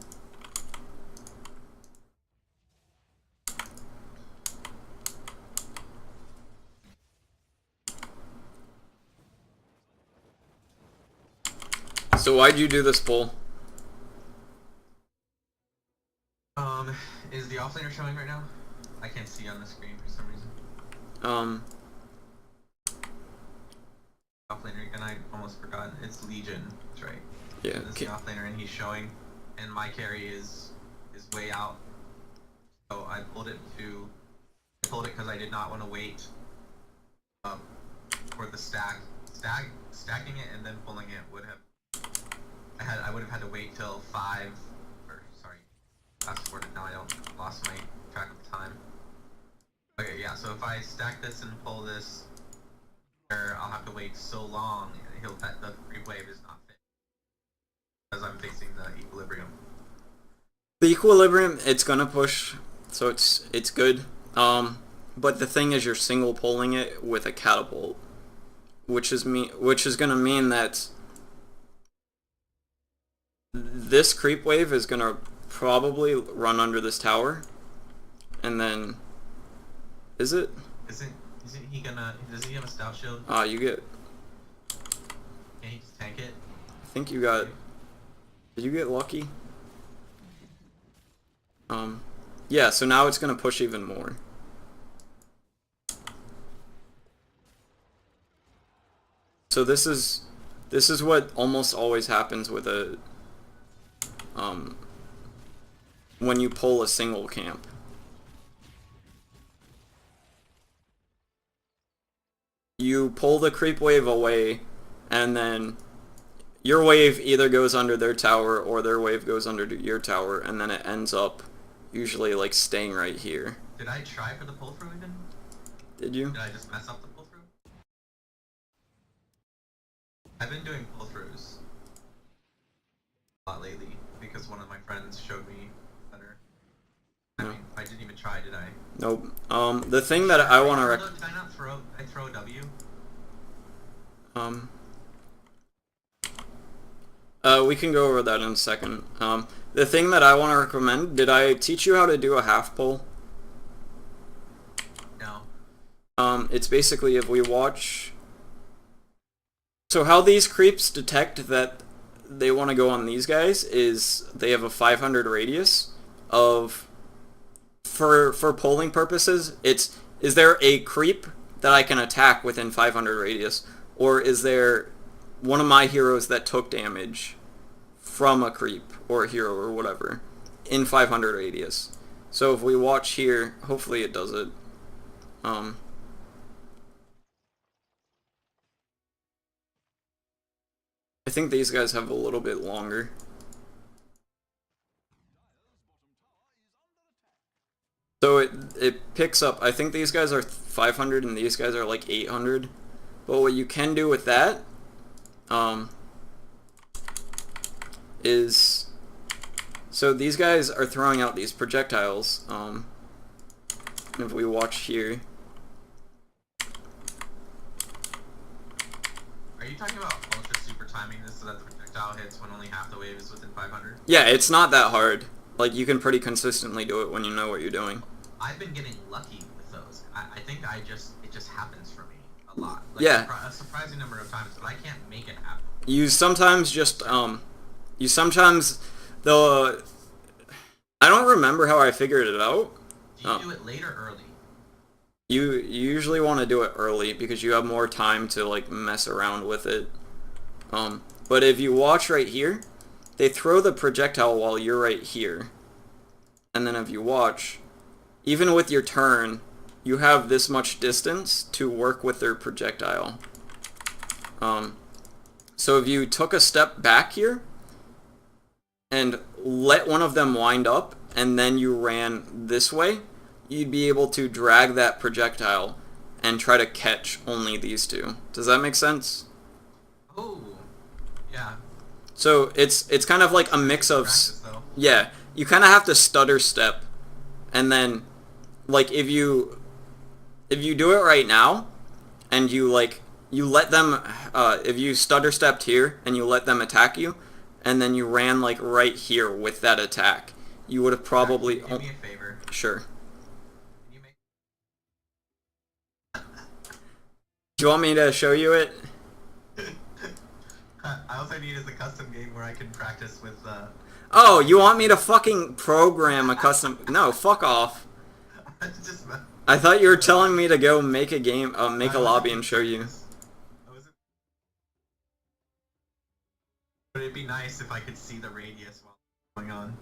So why'd you do this poll? Is the offlaner showing right now? I can't see on the screen for some reason. Offlaner, and I almost forgot. It's Legion, that's right. Yeah. This is the offlaner, and he's showing, and my carry is way out. So I pulled it because I did not want to wait for the stacking it and then pulling it would have. I would have had to wait till 5, or sorry, fast forwarded now. I lost my track of time. Okay, yeah. So if I stack this and pull this, I'll have to wait so long. The creep wave is not fit because I'm fixing the equilibrium. The equilibrium, it's gonna push, so it's good. But the thing is, you're single pulling it with a catapult, which is gonna mean that this creep wave is gonna probably run under this tower, and then isn't he gonna? Doesn't he have a stout shield? You get. Can he just tank it? I think you got. Did you get lucky? Yeah. So now it's gonna push even more. So this is what almost always happens with a when you pull a single camp. You pull the creep wave away, and then your wave either goes under their tower or their wave goes under your tower, and then it ends up usually like staying right here. Did I try for the pull through even? Did you? Did I just mess up the pull through? I've been doing pull throughs a lot lately because one of my friends showed me better. I mean, I didn't even try, did I? Nope. The thing that I want to Did I not throw a W? We can go over that in a second. The thing that I want to recommend, did I teach you how to do a half pull? It's basically if we watch... So how these creeps detect that they want to go on these guys is they have a 500 radius of... For polling purposes, it's... Is there a creep that I can attack within 500 radius? Or is there one of my heroes that took damage from a creep or a hero or whatever in 500 radius? So if we watch here, hopefully it does it. I think these guys have a little bit longer. So it picks up, I think these guys are 500 and these guys are like 800. But what you can do with that is, so these guys are throwing out these projectiles. If we watch here. Are you talking about ultra super timing this so that the projectile hits when only half the wave is within 500? Yeah, it's not that hard. Like, you can pretty consistently do it when you know what you're doing. I've been getting lucky with those. I think it just happens for me a lot. Like, yeah. A surprising number of times, but I can't make it happen. You sometimes just, I don't remember how I figured it out. Do you do it late or early? You usually want to do it early because you have more time to like mess around with it. But if you watch right here, they throw the projectile while you're right here. And then if you watch, even with your turn, you have this much distance to work with their projectile. So if you took a step back here and let one of them wind up and then you ran this way, you'd be able to drag that projectile and try to catch only these two. Does that make sense? Oh, yeah. So it's kind of like a mix of... Yeah, you kind of have to stutter step. And then, like, if you do it right now, and you let them... if you stutter stepped here, and you let them attack you, and then you ran, like, right here with that attack, you would have probably... Do me a favor. Sure. Do you want me to show you it? All I need is a custom game where I can practice with... Oh, you want me to fucking program a custom... No, fuck off. I thought you were telling me to go make a game, make a lobby and show you. But it'd be nice if I could see the radius while going on.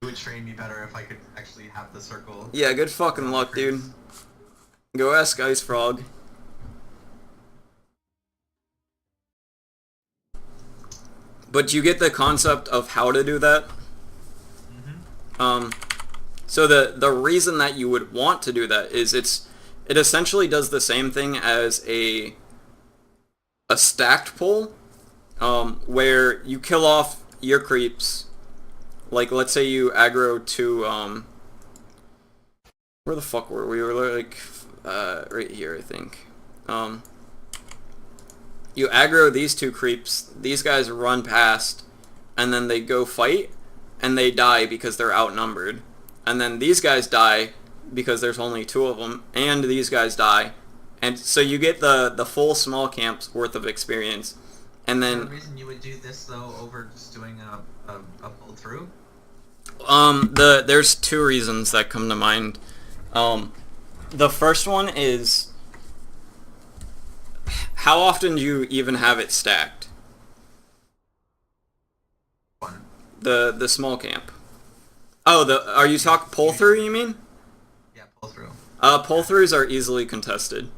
It would train me better if I could actually have the circle. Yeah, good fucking luck, dude. Go ask Ice Frog. But you get the concept of how to do that? Mm-hmm. So the reason that you would want to do that is it essentially does the same thing as a stacked pull, where you kill off your creeps. Like, let's say you aggro to, where the fuck were we? We were like, right here, I think. You aggro these two creeps, these guys run past, and then they go fight, and they die because they're outnumbered. And then these guys die because there's only two of them, and these guys die. And so you get the full small camp's worth of experience. And then... Is there a reason you would do this, though, over just doing a pull through? There's two reasons that come to mind. The first one is... How often do you even have it stacked? One. The small camp. Oh, are you talking pull through, you mean? Yeah, pull through. Pull throughs are easily contested.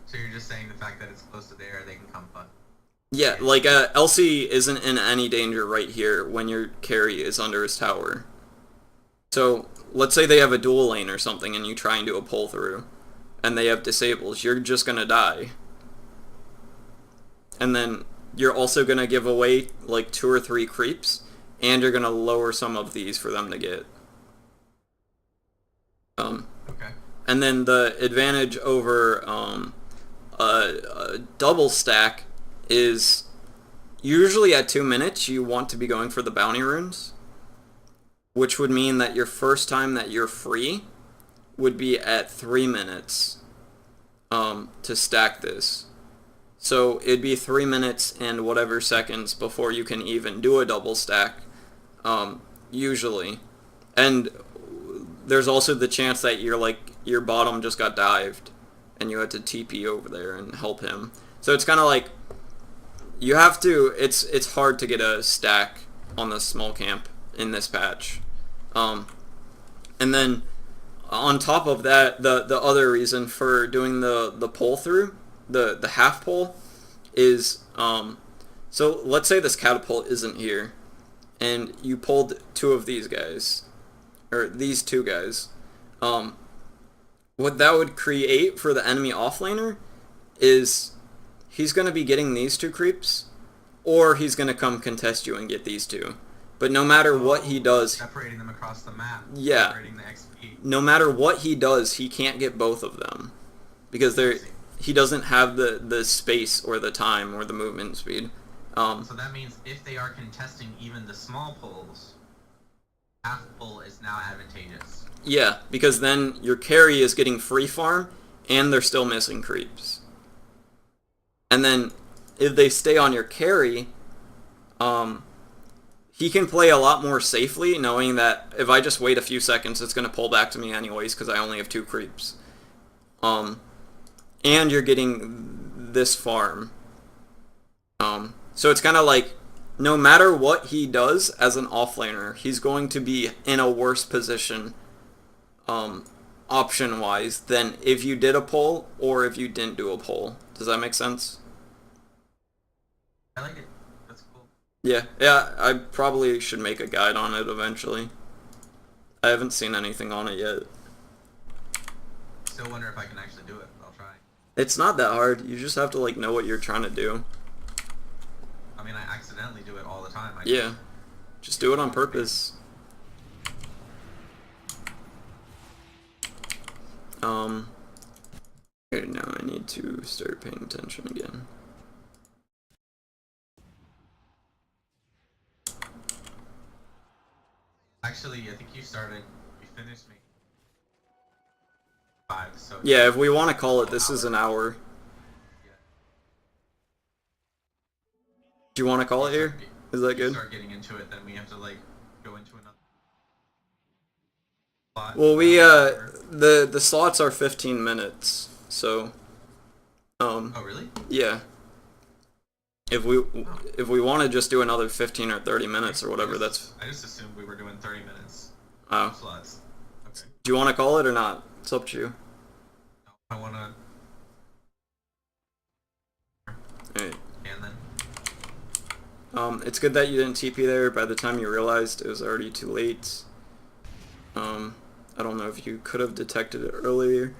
So you're just saying the fact that it's close to there, they can come but... Yeah, like, Elsie isn't in any danger right here when your carry is under his tower. So, let's say they have a dual lane or something and you try and do a pull through, and they have disables, you're just gonna die. And then you're also gonna give away, like, 2 or 3 creeps, and you're gonna lower some of these for them to get. Okay. And then the advantage over a double stack is usually at 2 minutes you want to be going for the bounty runes, which would mean that your first time that you're free, would be at 3 minutes to stack this. So it'd be 3 minutes and whatever seconds before you can even do a double stack, usually. And there's also the chance that your bottom just got dived and you had to TP over there and help him. So it's kind of like you have to. It's hard to get a stack on the small camp in this patch, and then on top of that, the other reason for doing the pull through, the half pull, is so let's say this catapult isn't here, and you pulled two of these guys, or these two guys. What that would create for the enemy offlaner is he's going to be getting these two creeps, or he's going to come contest you and get these two. But no matter what he does, separating them across the map. Yeah. Separating the XP. No matter what he does, he can't get both of them because he doesn't have the space or the time or the movement speed. So that means if they are contesting even the small pulls, half pull is now advantageous. Yeah, because then your carry is getting free farm and they're still missing creeps. And then if they stay on your carry, he can play a lot more safely, knowing that if I just wait a few seconds, it's going to pull back to me anyways because I only have 2 creeps. And you're getting this farm. So it's kind of like, no matter what he does as an offlaner, he's going to be in a worse position, option-wise, than if you did a pull or if you didn't do a pull. Does that make sense? I like it. That's cool. Yeah, I probably should make a guide on it eventually. I haven't seen anything on it yet. Still wonder if I can actually do it. I'll try. It's not that hard. You just have to know what you're trying to do. I mean, I accidentally do it all the time. Yeah. Just do it on purpose. Okay, now I need to start paying attention again. Actually, I think you finished me. 5, so... Yeah, if we want to call it, this is an hour. Yeah. Do you want to call it here? Is that good? Start getting into it, then we have to, go into another... slot. Well, the slots are 15 minutes, so... Oh, really? Yeah. If we want to just do another 15 or 30 minutes or whatever, that's... I just assumed we were doing 30 minutes. Oh. Slots. Okay. Do you want to call it or not? It's up to you. No, I want to... Alright. And then? It's good that you didn't TP there. By the time you realized, it was already too late. I don't know if you could have detected it earlier.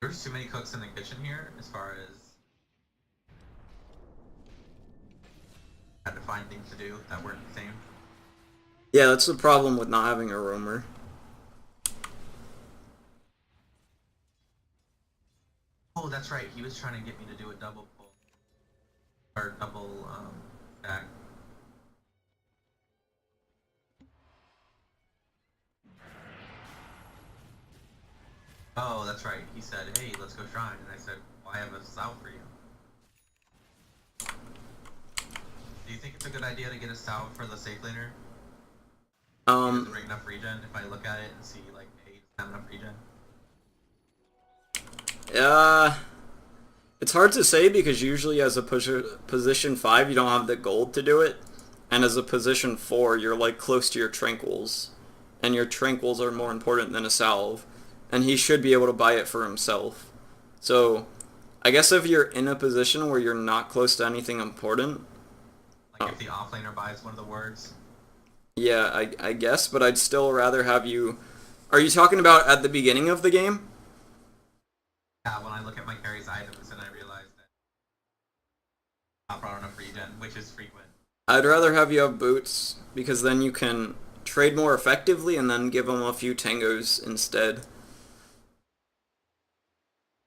There's too many cooks in the kitchen here, as far as... had to find things to do that weren't the same. Yeah, that's the problem with not having a roamer. Oh, that's right. He was trying to get me to do a double pull. Or double, back. Oh, that's right. He said, hey, let's go shrine. And I said, well, I have a salve for you. Do you think it's a good idea to get a salve for the safe laner? To bring enough regen? If I look at it and see, hey, doesn't have enough regen? It's hard to say because usually as a position 5 you don't have the gold to do it, and as a position 4 you're close to your tranquils, and your tranquils are more important than a salve, and he should be able to buy it for himself. So I guess if you're in a position where you're not close to anything important, if the offlaner buys one of the words? Yeah, I guess, but I'd still rather have you... Are you talking about at the beginning of the game? Yeah, when I look at my carry's items and I realize that not brought enough regen, which is frequent. I'd rather have you have boots, because then you can trade more effectively and then give them a few tangos instead.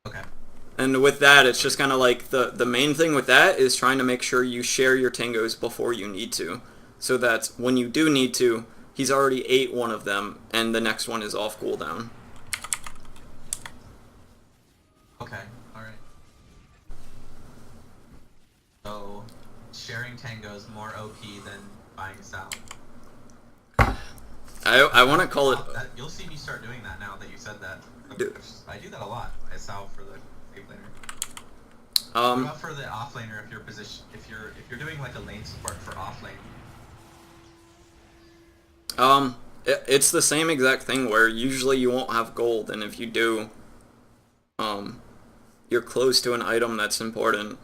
Okay. And with that, it's just kind of the main thing with that is trying to make sure you share your tangos before you need to. so that when you do need to, he's already ate one of them, and the next one is off cooldown. Okay, alright. So, sharing Tango is more OP than buying Sal. I want to call it... You'll see me start doing that now that you said that. Dude. I do that a lot. I Sal for the safe laner. What about for the offlaner if you're doing like a lane support for offlane? It's the same exact thing where usually you won't have gold, and if you do, you're close to an item that's important,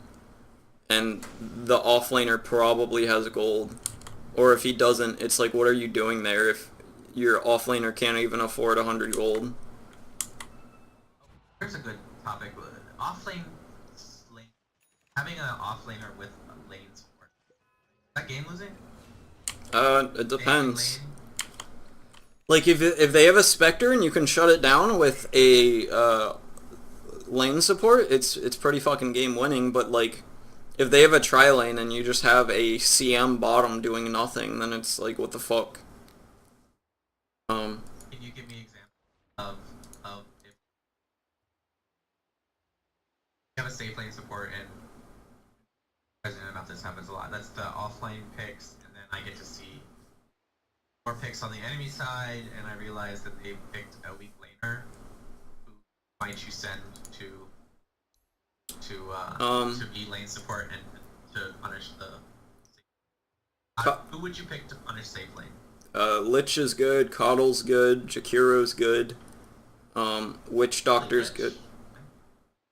and the offlaner probably has gold. Or if he doesn't, it's like, what are you doing there if your offlaner can't even afford 100 gold? Here's a good topic. Offlane, having an offlaner with a lane support. Is that game losing? It depends. Like, if they have a Spectre and you can shut it down with a lane support, it's pretty fucking game winning. But like, if they have a tri-lane and you just have a CM bottom doing nothing, then it's like, what the fuck? Can you give me an example of if you have a safe lane support and President about this happens a lot. That's the offlane picks, and then I get to see more picks on the enemy side, and I realize that they picked a weak laner. Who might you send to be lane support and to punish the? Who would you pick to punish safe lane? Lich is good, Coddle's good, Jakiro's good, Witch Doctor's good.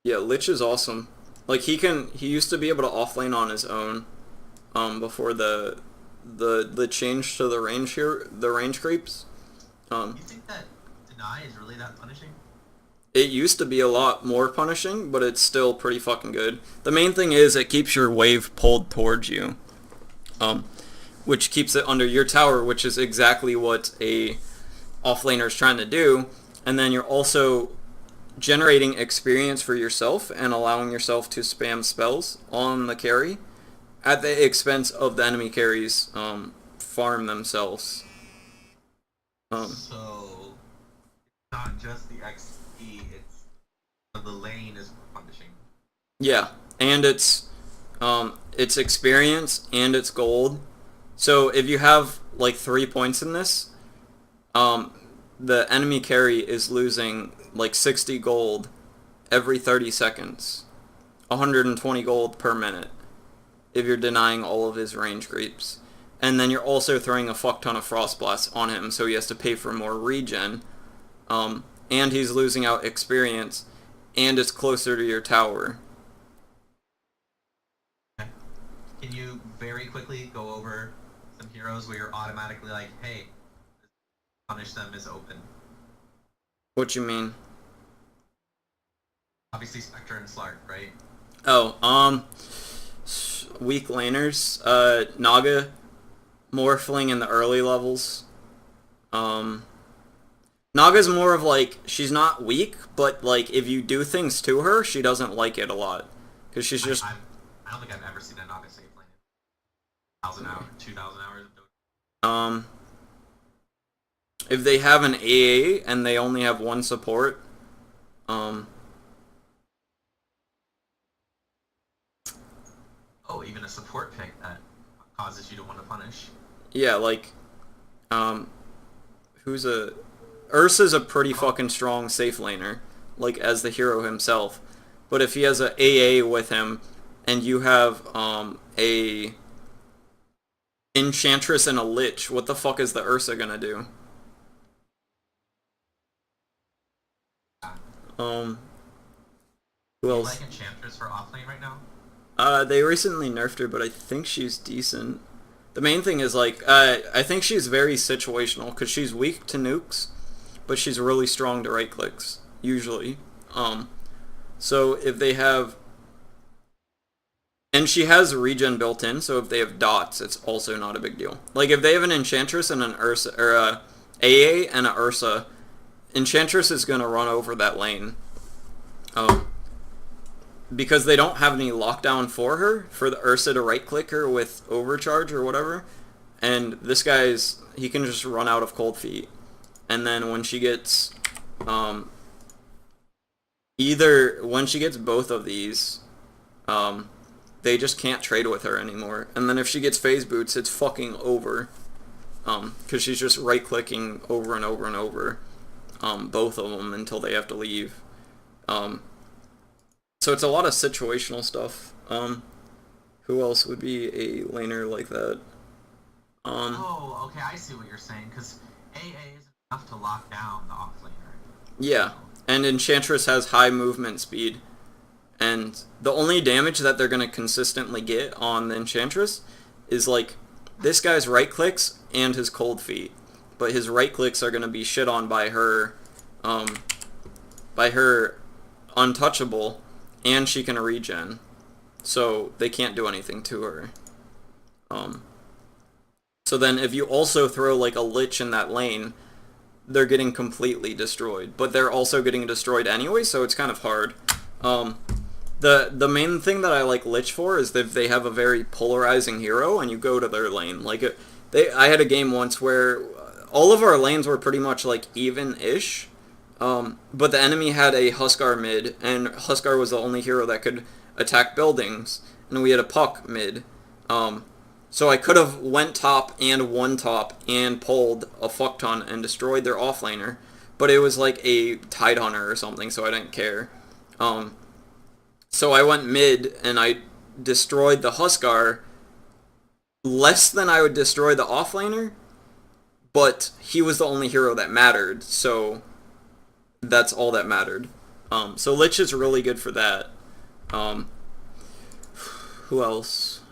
Yeah, Lich is awesome. Like, he used to be able to offlane on his own, before the change to the range creeps. You think that deny is really that punishing? It used to be a lot more punishing, but it's still pretty fucking good. The main thing is it keeps your wave pulled towards you, which keeps it under your tower, which is exactly what a offlaner is trying to do. And then you're also generating experience for yourself and allowing yourself to spam spells on the carry at the expense of the enemy carries farm themselves. So it's not just the XP, it's the lane is punishing. Yeah, and it's experience and it's gold. So if you have like 3 points in this, the enemy carry is losing like 60 gold every 30 seconds. 120 gold per minute if you're denying all of his range creeps. And then you're also throwing a fuck ton of Frost Blasts on him, so he has to pay for more regen. And he's losing out experience, and it's closer to your tower. Can you very quickly go over some heroes where you're automatically like, hey, punish them is open? What you mean? Obviously Spectre and Slark, right? Oh, weak laners. Naga, Morphling in the early levels. Naga's more of like, she's not weak, but like, if you do things to her, she doesn't like it a lot. Because she's just... I don't think I've ever seen a Naga safe lane. 1,000 hours, 2,000 hours of Dota. If they have an AA and they only have one support, Oh, even a support pick that causes you to want to punish. Yeah, like, Ursa's a pretty fucking strong safe laner, like, as the hero himself. But if he has a AA with him, and you have, a Enchantress and a Lich, what the fuck is the Ursa gonna do? Who else? Like Enchantress for offlane right now? They recently nerfed her, but I think she's decent. The main thing is, like, I think she's very situational, because she's weak to nukes, but she's really strong to right clicks, usually. So if they have... And she has regen built in, so if they have dots, it's also not a big deal. Like, if they have an Enchantress and an Ursa, or a AA and an Ursa, Enchantress is going to run over that lane. Because they don't have any lockdown for her, for the Ursa to right-click her with Overcharge or whatever, And this guy's, he can just run out of cold feet. And then when she gets, either when she gets both of these, they just can't trade with her anymore. And then if she gets phase boots, it's fucking over. Because she's just right clicking over and over and over, both of them until they have to leave. So it's a lot of situational stuff. Who else would be a laner like that? Oh, okay, I see what you're saying, because AA isn't enough to lock down the offlaner. Yeah, and Enchantress has high movement speed, and the only damage that they're going to consistently get on the Enchantress is, like, this guy's right clicks and his cold feet, but his right clicks are going to be shit on by her untouchable, and she can regen, so they can't do anything to her. So then if you also throw like a Lich in that lane, they're getting completely destroyed. But they're also getting destroyed anyway, so it's kind of hard. The main thing that I like Lich for is that they have a very polarizing hero, and you go to their lane. Like I had a game once where all of our lanes were pretty much like even-ish, but the enemy had a Huskar mid, and Huskar was the only hero that could attack buildings, and we had a Puck mid. So I could have went top and won top and pulled a fuck ton and destroyed their offlaner, but it was like a Tidehunter or something, so I didn't care. So I went mid and I destroyed the Huskar less than I would destroy the offlaner, but he was the only hero that mattered, so that's all that mattered. So Lich is really good for that. Who else?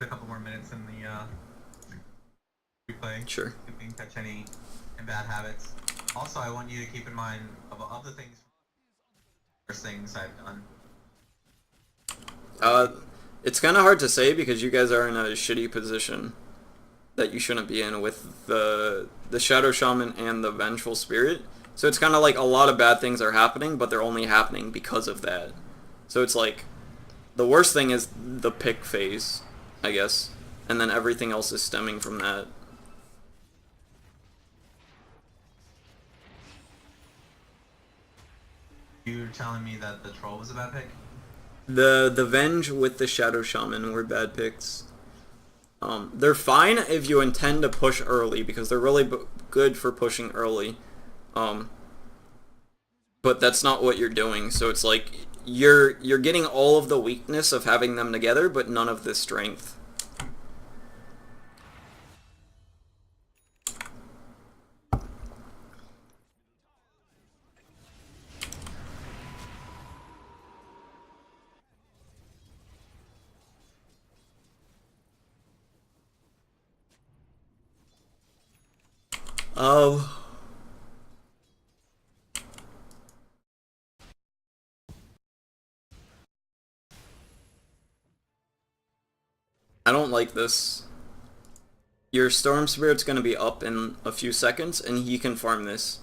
A couple more minutes in the replay. Sure. If we can catch any bad habits. Also, I want you to keep in mind of the things, first things I've done. It's kind of hard to say because you guys are in a shitty position that you shouldn't be in with the Shadow Shaman and the Vengeful Spirit. So it's kind of like a lot of bad things are happening, but they're only happening because of that. So it's like the worst thing is the pick phase, I guess, and then everything else is stemming from that. You're telling me that the troll was a bad pick? The Venge with the Shadow Shaman were bad picks. They're fine if you intend to push early, because they're really good for pushing early. But that's not what you're doing, so it's like you're getting all of the weakness of having them together, but none of the strength. Oh. I don't like this. Your Storm Spirit's gonna be up in a few seconds, and he can farm this.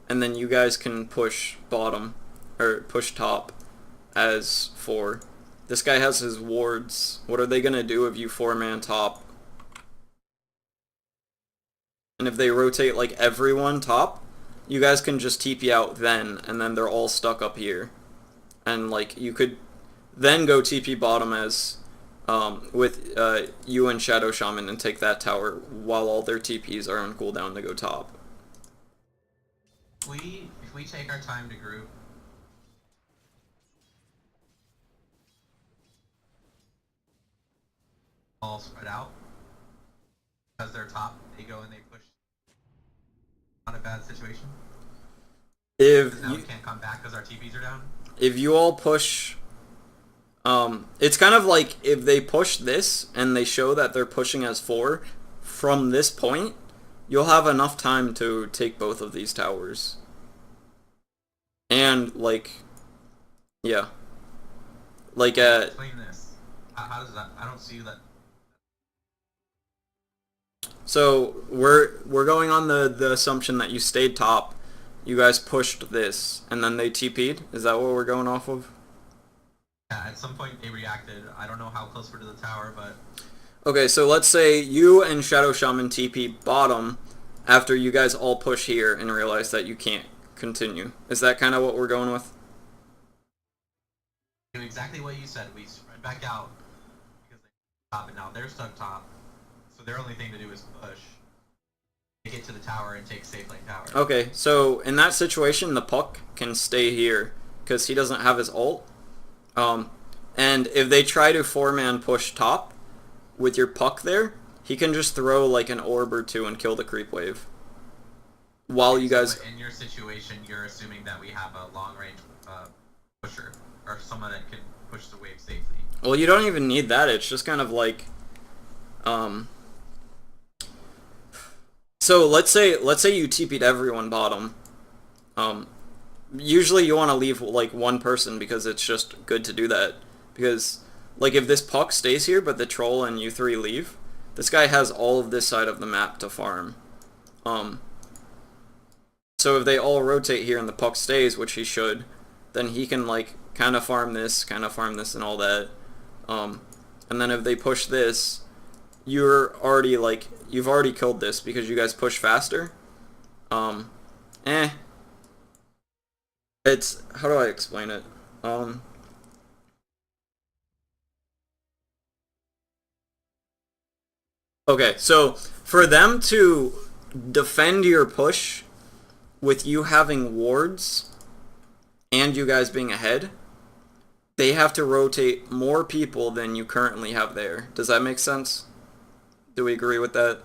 And then you guys can push bottom, or push top as 4. This guy has his wards. What are they gonna do if you 4-man top? And if they rotate like everyone top, you guys can just TP out then, and then they're all stuck up here. And like you could then go TP bottom as with you and Shadow Shaman and take that tower while all their TPs are on cooldown to go top. If we take our time to group, all spread out, because they're top, they go and they push. Not a bad situation. If now we can't come back because our TPs are down. If you all push, it's kind of like if they push this and they show that they're pushing as 4 from this point, you'll have enough time to take both of these towers. And like, yeah, like explain this. How does that? I don't see that. So we're going on the assumption that you stayed top, you guys pushed this, and then they TP'd? Is that what we're going off of? Yeah, at some point they reacted. I don't know how close we're to the tower, but... Okay, so let's say you and Shadow Shaman TP bottom after you guys all push here and realize that you can't continue. Is that kind of what we're going with? Do exactly what you said. We spread back out because they top, and now they're stuck top. So their only thing to do is push. They get to the tower and take safe lane tower. Okay, so in that situation, the Puck can stay here because he doesn't have his ult. And if they try to 4-man push top with your Puck there, he can just throw like an orb or two and kill the creep wave. While you guys... So in your situation, you're assuming that we have a long-range pusher, or someone that can push the wave safely. Well, you don't even need that. It's just kind of like... So let's say you TP'd everyone bottom. Usually you want to leave like one person because it's just good to do that. Because like if this Puck stays here but the troll and you three leave, this guy has all of this side of the map to farm. So if they all rotate here and the Puck stays, which he should, then he can like kind of farm this and all that. And then if they push this, you're already like, you've already killed this because you guys push faster. It's, how do I explain it? Okay, so for them to defend your push with you having wards and you guys being ahead, they have to rotate more people than you currently have there. Does that make sense? Do we agree with that?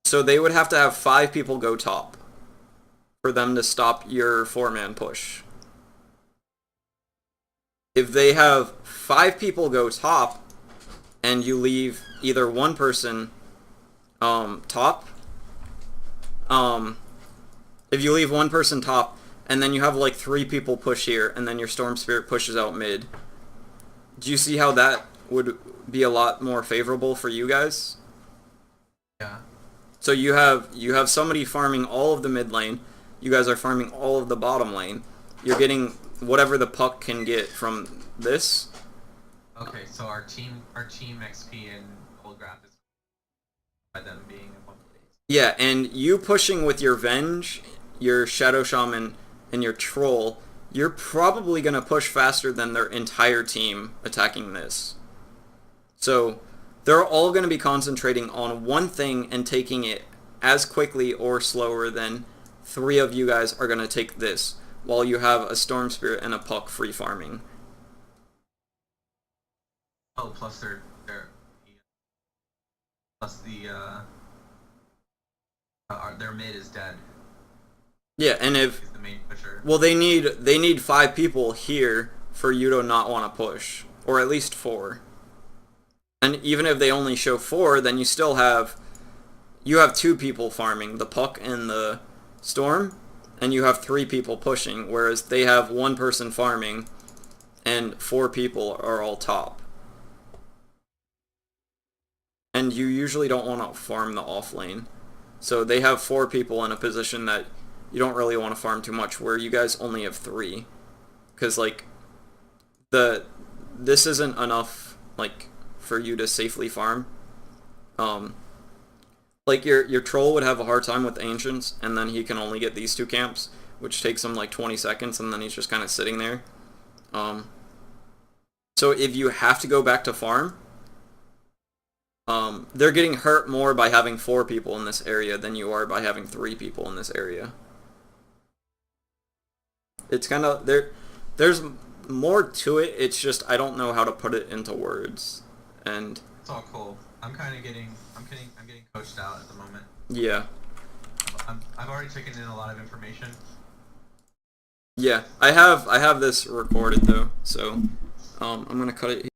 So they would have to have 5 people go top for them to stop your 4-man push. If they have 5 people go top and you leave either one person top, if you leave one person top and then you have like 3 people push here and then your Storm Spirit pushes out mid, do you see how that would be a lot more favorable for you guys? Yeah. So you have somebody farming all of the mid lane, you guys are farming all of the bottom lane. You're getting whatever the Puck can get from this. Okay, so our team XP and gold graph is by them being in one place. Yeah, and you pushing with your Venge, your Shadow Shaman, and your Troll, you're probably going to push faster than their entire team attacking this. So they're all going to be concentrating on one thing and taking it as quickly or slower than 3 of you guys are going to take this, while you have a Storm Spirit and a Puck free farming. Oh, plus their plus their mid is dead. Yeah, and if He's the main pusher. well, they need 5 people here for you to not want to push, or at least 4. And even if they only show 4, then you still have 2 people farming, the Puck and the Storm, and you have 3 people pushing, whereas they have 1 person farming and 4 people are all top. And you usually don't want to farm the off lane. So they have 4 people in a position that you don't really want to farm too much, where you guys only have 3. Because like this isn't enough like for you to safely farm. Like your troll would have a hard time with ancients, and then he can only get these 2 camps, which takes him like 20 seconds, and then he's just kind of sitting there. So if you have to go back to farm, they're getting hurt more by having 4 people in this area than you are by having 3 people in this area. It's kind of there's more to it. It's just I don't know how to put it into words. And it's all cool. I'm getting coached out at the moment. Yeah. I've already taken in a lot of information. Yeah, I have this recorded though, so I'm gonna cut it here.